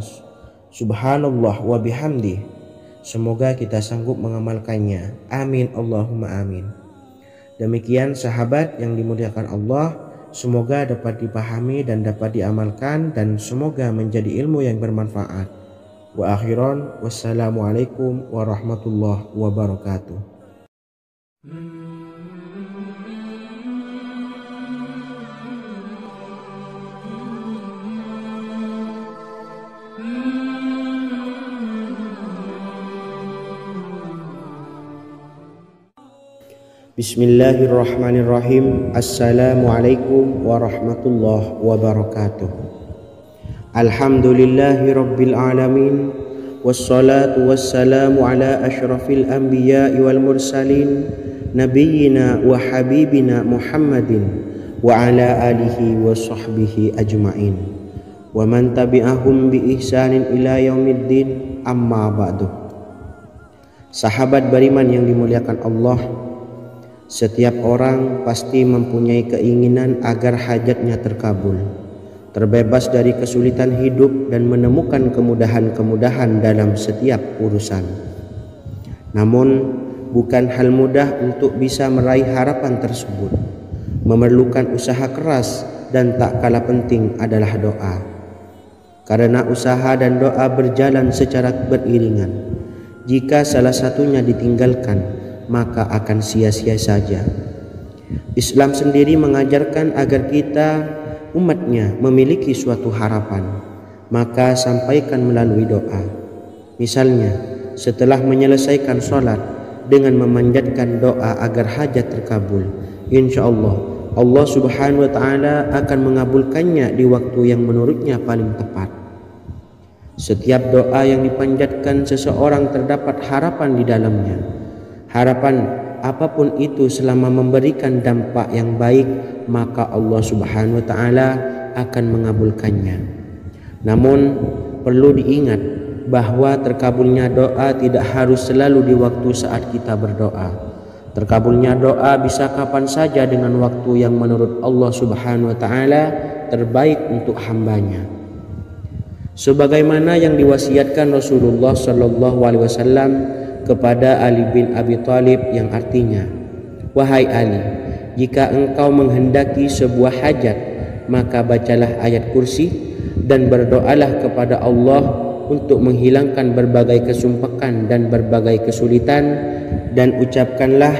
subhanallah wa bihamdi. Semoga kita sanggup mengamalkannya. Amin Allahumma amin. Demikian sahabat yang dimuliakan Allah, semoga dapat dipahami dan dapat diamalkan, dan semoga menjadi ilmu yang bermanfaat. Wa akhiran, wassalamualaikum warahmatullahi wabarakatuh. Bismillahirrahmanirrahim. Assalamualaikum warahmatullahi wabarakatuh. Alhamdulillahi rabbil alamin, wassalatu wassalamu ala ashrafil anbiya'i wal mursalin, nabiyyina wa habibina Muhammadin wa ala alihi wa sahbihi ajma'in, wa man tabi'ahum bi ihsanin ila yaumiddin, amma ba'du. Sahabat beriman yang dimuliakan Allah, setiap orang pasti mempunyai keinginan agar hajatnya terkabul, terbebas dari kesulitan hidup, dan menemukan kemudahan-kemudahan dalam setiap urusan. Namun bukan hal mudah untuk bisa meraih harapan tersebut. Memerlukan usaha keras, dan tak kalah penting adalah doa. Karena usaha dan doa berjalan secara beriringan. Jika salah satunya ditinggalkan, maka akan sia-sia saja. Islam sendiri mengajarkan agar kita umatnya memiliki suatu harapan, maka sampaikan melalui doa. Misalnya, setelah menyelesaikan sholat dengan memanjatkan doa agar hajat terkabul, insya Allah Subhanahu wa Ta'ala akan mengabulkannya di waktu yang menurutnya paling tepat. Setiap doa yang dipanjatkan seseorang terdapat harapan di dalamnya. Harapan apapun itu selama memberikan dampak yang baik, maka Allah Subhanahu wa Ta'ala akan mengabulkannya. Namun perlu diingat bahwa terkabulnya doa tidak harus selalu di waktu saat kita berdoa. Terkabulnya doa bisa kapan saja dengan waktu yang menurut Allah Subhanahu wa Ta'ala terbaik untuk hambanya. Sebagaimana yang diwasiatkan Rasulullah Sallallahu Alaihi Wasallam kepada Ali bin Abi Thalib, yang artinya, "Wahai Ali, jika engkau menghendaki sebuah hajat, maka bacalah ayat kursi dan berdoalah kepada Allah untuk menghilangkan berbagai kesumpakan dan berbagai kesulitan, dan ucapkanlah,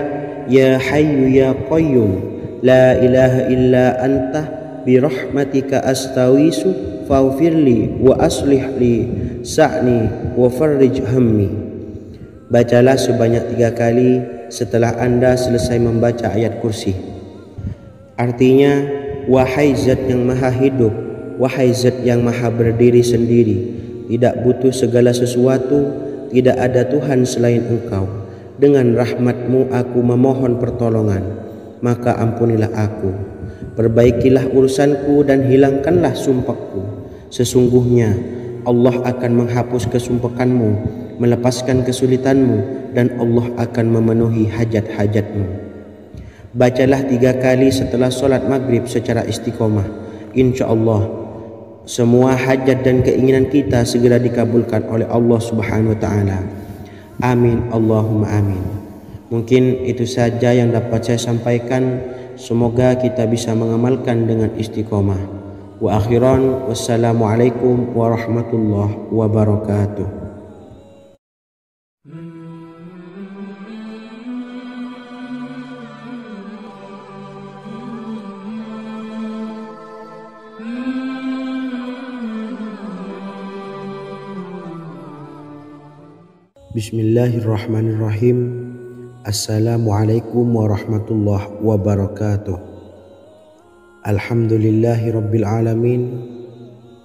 Ya Hayyu Ya Qayyum, La ilaha illa anta birahmatika astawisu faghfirli wa aslih li sa'ni wa farrij hammi." Bacalah sebanyak 3 kali setelah Anda selesai membaca ayat kursi. Artinya, wahai zat yang maha hidup, wahai zat yang maha berdiri sendiri, tidak butuh segala sesuatu, tidak ada Tuhan selain Engkau. Dengan rahmat-Mu aku memohon pertolongan, maka ampunilah aku. Perbaikilah urusanku dan hilangkanlah sumpahku. Sesungguhnya Allah akan menghapus kesumpakanmu, melepaskan kesulitanmu, dan Allah akan memenuhi hajat-hajatmu. Bacalah 3 kali setelah sholat maghrib secara istiqomah. Insya Allah semua hajat dan keinginan kita segera dikabulkan oleh Allah Subhanahu wa Ta'ala. Amin Allahumma amin. Mungkin itu saja yang dapat saya sampaikan. Semoga kita bisa mengamalkan dengan istiqomah. Wa akhiran, wassalamualaikum warahmatullahi wabarakatuh. Bismillahirrahmanirrahim. Assalamualaikum warahmatullahi wabarakatuh. Alhamdulillahi rabbil alamin.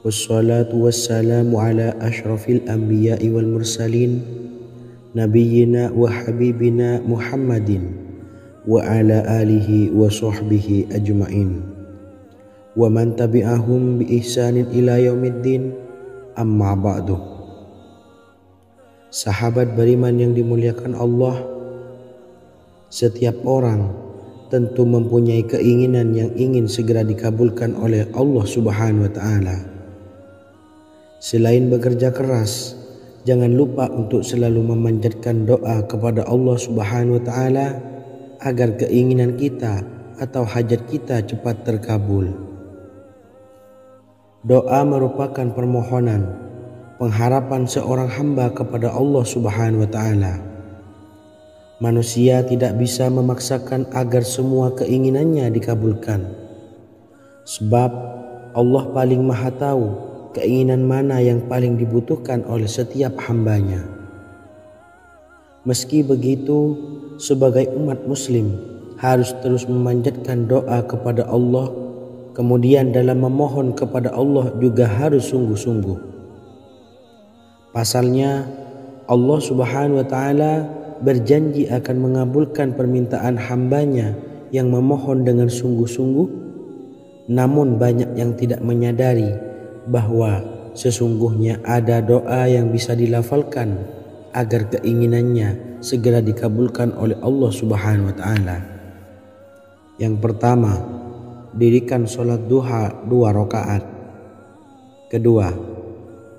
Wassalatu wassalamu ala ashrafil anbiya'i wal mursalin, nabiyyina wa habibina Muhammadin wa ala alihi wa sahbihi ajma'in wa man tabi'ahum bi ihsanin ila yaumiddin, amma ba'du. Sahabat beriman yang dimuliakan Allah, setiap orang tentu mempunyai keinginan yang ingin segera dikabulkan oleh Allah Subhanahu wa Ta'ala. Selain bekerja keras, jangan lupa untuk selalu memanjatkan doa kepada Allah Subhanahu wa Ta'ala agar keinginan kita atau hajat kita cepat terkabul. Doa merupakan permohonan, pengharapan seorang hamba kepada Allah Subhanahu wa Ta'ala. Manusia tidak bisa memaksakan agar semua keinginannya dikabulkan, sebab Allah paling maha tahu keinginan mana yang paling dibutuhkan oleh setiap hambanya. Meski begitu, sebagai umat muslim harus terus memanjatkan doa kepada Allah, kemudian dalam memohon kepada Allah juga harus sungguh-sungguh. Pasalnya, Allah Subhanahu wa Ta'ala berjanji akan mengabulkan permintaan hambanya yang memohon dengan sungguh-sungguh. Namun banyak yang tidak menyadari bahwa sesungguhnya ada doa yang bisa dilafalkan agar keinginannya segera dikabulkan oleh Allah Subhanahu wa Ta'ala. Yang pertama, dirikan sholat duha 2 rakaat. Kedua,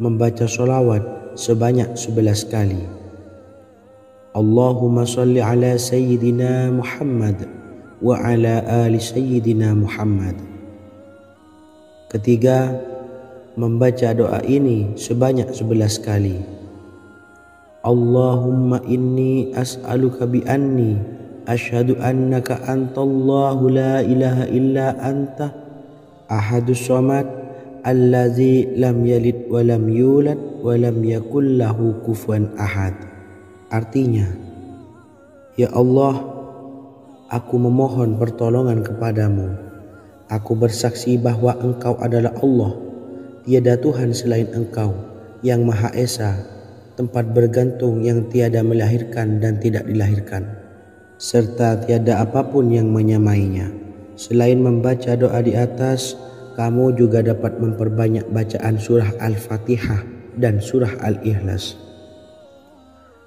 membaca sholawat sebanyak 11 kali. Allahumma salli ala Sayyidina Muhammad wa ala ali Sayyidina Muhammad. Ketiga, membaca doa ini sebanyak 11 kali. Allahumma inni as'aluka bi anni asyhadu annaka antallahu la ilaha illa anta Ahadus Samad, Allazi lam yalid wa lam yulad wa lam yakul lahu kufuwan ahad. Artinya, ya Allah, aku memohon pertolongan kepadamu. Aku bersaksi bahwa Engkau adalah Allah, tiada Tuhan selain Engkau, yang Maha Esa, tempat bergantung yang tiada melahirkan dan tidak dilahirkan, serta tiada apapun yang menyamainya. Selain membaca doa di atas, kamu juga dapat memperbanyak bacaan surah Al-Fatihah dan surah Al-Ikhlas.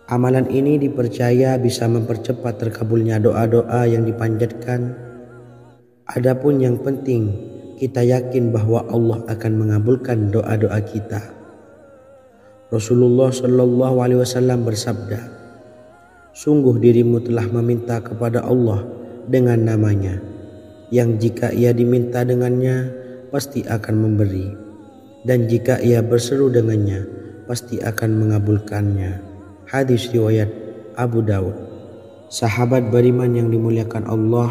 Amalan ini dipercaya bisa mempercepat terkabulnya doa-doa yang dipanjatkan. Adapun yang penting, kita yakin bahwa Allah akan mengabulkan doa-doa kita. Rasulullah Shallallahu Alaihi Wasallam bersabda, sungguh dirimu telah meminta kepada Allah dengan namanya, yang jika ia diminta dengannya, pasti akan memberi, dan jika ia berseru dengannya, pasti akan mengabulkannya. Hadis riwayat Abu Dawud. Sahabat beriman yang dimuliakan Allah,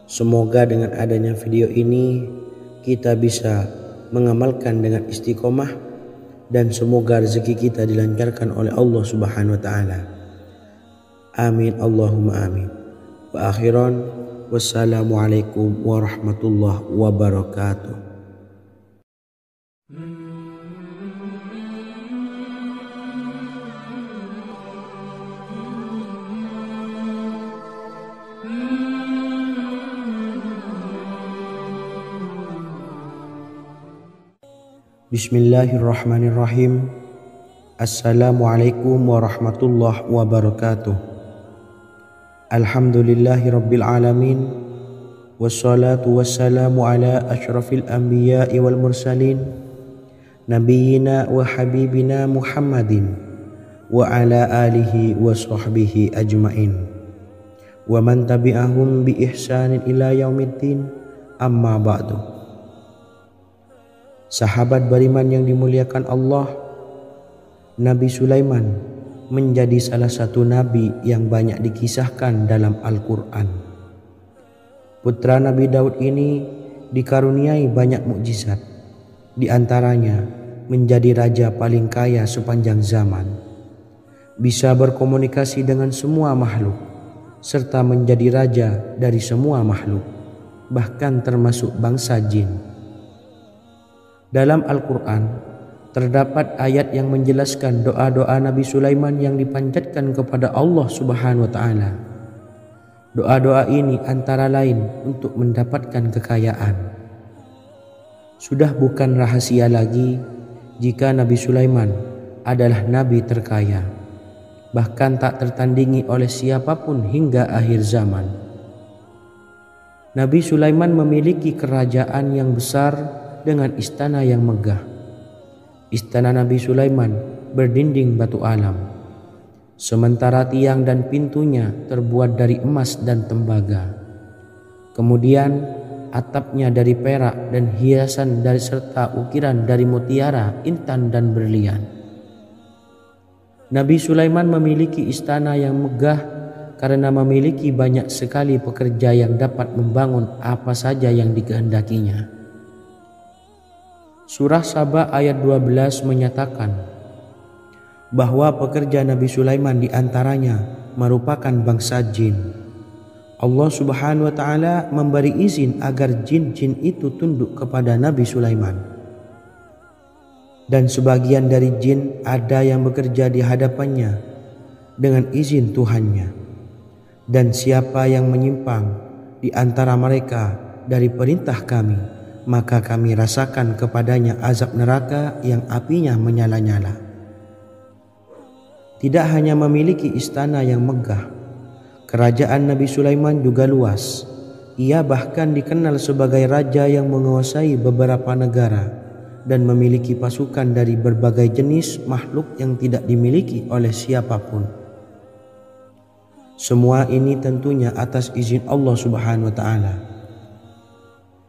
semoga dengan adanya video ini kita bisa mengamalkan dengan istiqomah, dan semoga rezeki kita dilancarkan oleh Allah Subhanahu wa taala. Amin Allahumma amin. Wa akhiran, wassalamualaikum warahmatullahi wabarakatuh. Bismillahirrahmanirrahim. Assalamualaikum warahmatullahi wabarakatuh. Alhamdulillahi rabbil alamin, wassalatu wassalamu ala asyrafil anbiya'i wal mursalin, nabiyyina wa habibina Muhammadin wa ala alihi wa sahbihi ajmain, wa man tabi'ahum bi ihsanin ila yaumiddin, amma ba'du. Sahabat beriman yang dimuliakan Allah, Nabi Sulaiman menjadi salah satu nabi yang banyak dikisahkan dalam Al-Quran. Putra Nabi Daud ini dikaruniai banyak mukjizat, di antaranya menjadi raja paling kaya sepanjang zaman, bisa berkomunikasi dengan semua makhluk, serta menjadi raja dari semua makhluk, bahkan termasuk bangsa jin. Dalam Al-Quran terdapat ayat yang menjelaskan doa-doa Nabi Sulaiman yang dipanjatkan kepada Allah Subhanahu wa taala. Doa-doa ini antara lain untuk mendapatkan kekayaan. Sudah bukan rahasia lagi jika Nabi Sulaiman adalah nabi terkaya, bahkan tak tertandingi oleh siapapun hingga akhir zaman. Nabi Sulaiman memiliki kerajaan yang besar dengan istana yang megah. Istana Nabi Sulaiman berdinding batu alam, sementara tiang dan pintunya terbuat dari emas dan tembaga. Kemudian atapnya dari perak dan hiasan dari serta ukiran dari mutiara, intan dan berlian. Nabi Sulaiman memiliki istana yang megah karena memiliki banyak sekali pekerja yang dapat membangun apa saja yang dikehendakinya. Surah Saba ayat 12 menyatakan bahwa pekerja Nabi Sulaiman diantaranya merupakan bangsa jin. Allah Subhanahu wa taala memberi izin agar jin-jin itu tunduk kepada Nabi Sulaiman. Dan sebagian dari jin ada yang bekerja di hadapannya dengan izin Tuhannya. Dan siapa yang menyimpang di antara mereka dari perintah kami, maka kami rasakan kepadanya azab neraka yang apinya menyala-nyala. Tidak hanya memiliki istana yang megah, kerajaan Nabi Sulaiman juga luas. Ia bahkan dikenal sebagai raja yang menguasai beberapa negara dan memiliki pasukan dari berbagai jenis makhluk yang tidak dimiliki oleh siapapun. Semua ini tentunya atas izin Allah Subhanahu wa taala.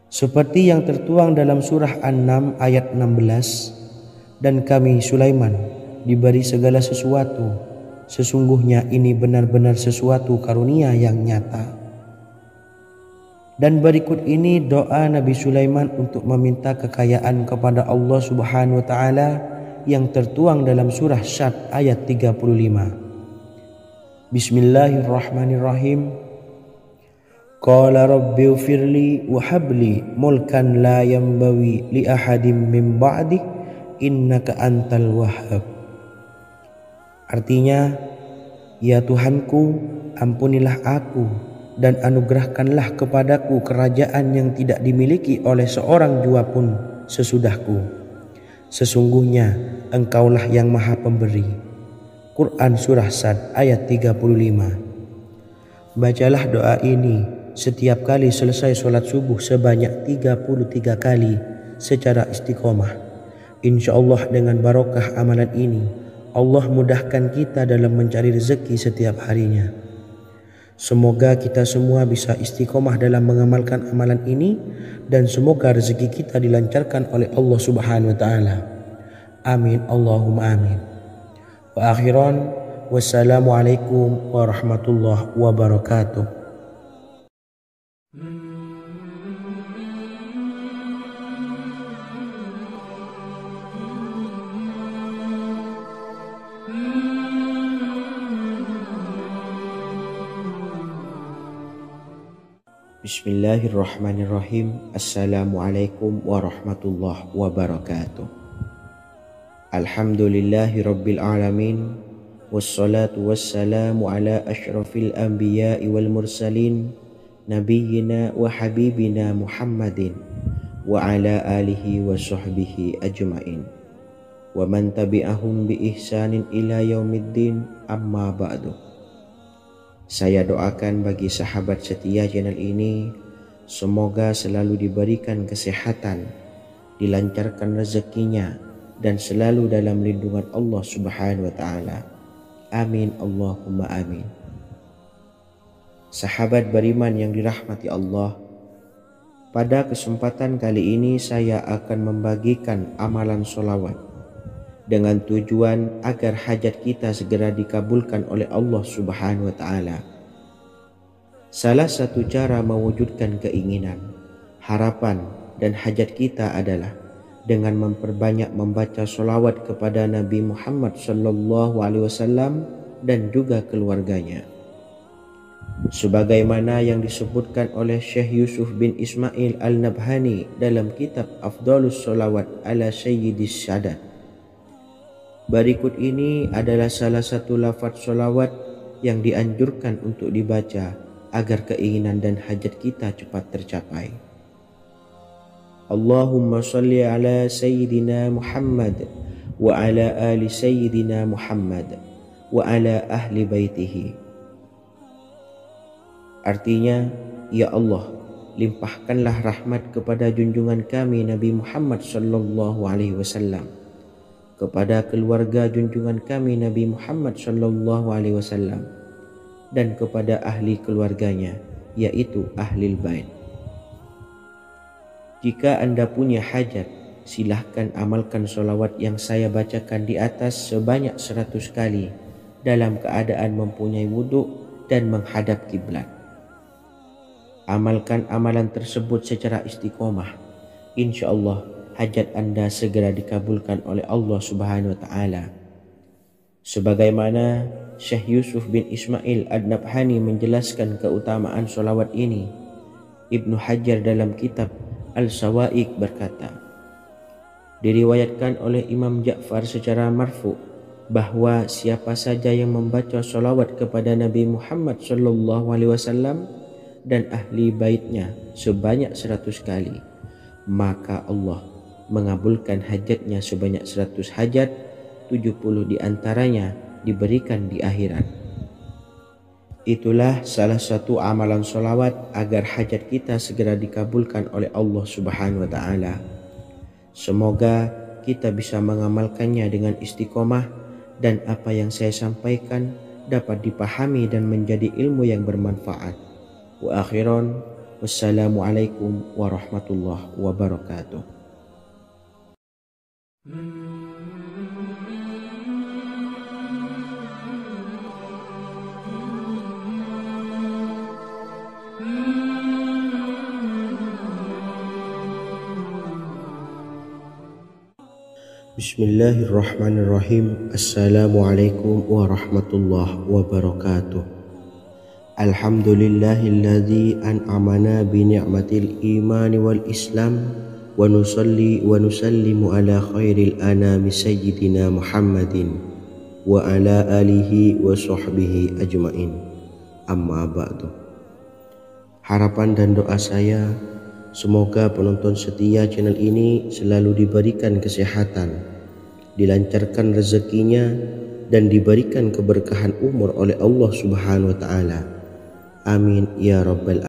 Seperti yang tertuang dalam surah An-Naml ayat 16, dan kami Sulaiman diberi segala sesuatu, sesungguhnya ini benar-benar sesuatu karunia yang nyata. Dan berikut ini doa Nabi Sulaiman untuk meminta kekayaan kepada Allah Subhanahu wa taala yang tertuang dalam surah Syad ayat 35. Bismillahirrahmanirrahim. Qala rabbi ighfirli wa habli mulkan la yanbawi li ahadin min ba'di innaka antal wahhab. Artinya, ya Tuhanku, ampunilah aku dan anugerahkanlah kepadaku kerajaan yang tidak dimiliki oleh seorang jua pun sesudahku. Sesungguhnya Engkaulah yang Maha Pemberi. Quran Surah Sad ayat 35. Bacalah doa ini setiap kali selesai sholat subuh sebanyak 33 kali secara istiqomah. Insya Allah dengan barokah amalan ini, Allah mudahkan kita dalam mencari rezeki setiap harinya. Semoga kita semua bisa istiqomah dalam mengamalkan amalan ini dan semoga rezeki kita dilancarkan oleh Allah Subhanahu wa taala. Amin Allahumma amin. Wa akhiran wassalamualaikum warahmatullahi wabarakatuh. Bismillahirrahmanirrahim. Assalamualaikum warahmatullahi wabarakatuh. Alhamdulillahi rabbil alamin. Wassalatu wassalamu ala ashrafil anbiya'i wal mursalin nabiyyina wa habibina Muhammadin wa ala alihi wa sahbihi ajma'in wa man tabi'ahum bi ihsanin ila yaumiddin, amma ba'du. Saya doakan bagi sahabat setia channel ini, semoga selalu diberikan kesehatan, dilancarkan rezekinya, dan selalu dalam lindungan Allah Subhanahu wa taala. Amin Allahumma amin. Sahabat beriman yang dirahmati Allah, pada kesempatan kali ini saya akan membagikan amalan sholawat dengan tujuan agar hajat kita segera dikabulkan oleh Allah Subhanahu wa taala. Salah satu cara mewujudkan keinginan, harapan, dan hajat kita adalah dengan memperbanyak membaca sholawat kepada Nabi Muhammad sallallahu alaihi wasallam dan juga keluarganya. Sebagaimana yang disebutkan oleh Syekh Yusuf bin Ismail Al-Nabhani dalam kitab Afdhalus Sholawat ala Sayyidis Sadat. Berikut ini adalah salah satu lafaz sholawat yang dianjurkan untuk dibaca agar keinginan dan hajat kita cepat tercapai. Allahumma salli ala Sayyidina Muhammad wa ala ali Sayyidina Muhammad wa ala ahli baitihi. Artinya, ya Allah, limpahkanlah rahmat kepada junjungan kami Nabi Muhammad sallallahu alaihi wasallam, kepada keluarga junjungan kami Nabi Muhammad sallallahu alaihi wasallam, dan kepada ahli keluarganya, yaitu ahlil bait. Jika Anda punya hajat, silahkan amalkan sholawat yang saya bacakan di atas sebanyak 100 kali dalam keadaan mempunyai wudhu dan menghadap kiblat. Amalkan amalan tersebut secara istiqomah. Insya Allah hajat Anda segera dikabulkan oleh Allah Subhanahu wa taala. Sebagaimana Syekh Yusuf bin Ismail Ad-Nabhani menjelaskan keutamaan sholawat ini, Ibnu Hajar dalam kitab Al-Sawa'iq berkata, diriwayatkan oleh Imam Ja'far secara marfu bahwa siapa saja yang membaca sholawat kepada Nabi Muhammad sallallahu alaihi wasallam dan ahli baitnya sebanyak 100 kali, maka Allah mengabulkan hajatnya sebanyak 100 hajat, 70 diantaranya diberikan di akhirat. Itulah salah satu amalan sholawat agar hajat kita segera dikabulkan oleh Allah Subhanahu wa ta'ala. Semoga kita bisa mengamalkannya dengan istiqomah dan apa yang saya sampaikan dapat dipahami dan menjadi ilmu yang bermanfaat. Wa akhiran, wassalamualaikum warahmatullahi wabarakatuh. Bismillahirrahmanirrahim. Assalamualaikum warahmatullahi wabarakatuh. Alhamdulillahilladzi an'amana bi ni'matil imani wal islam wa nusalli wa nusallimu ala khairil anami sayyidina Muhammadin wa ala alihi wa sahbihi ajmain. Amma ba'du. Harapan dan doa saya, semoga penonton setia channel ini selalu diberikan kesehatan, dilancarkan rezekinya, dan diberikan keberkahan umur oleh Allah Subhanahu wa taala. Amin ya rabbal alamin.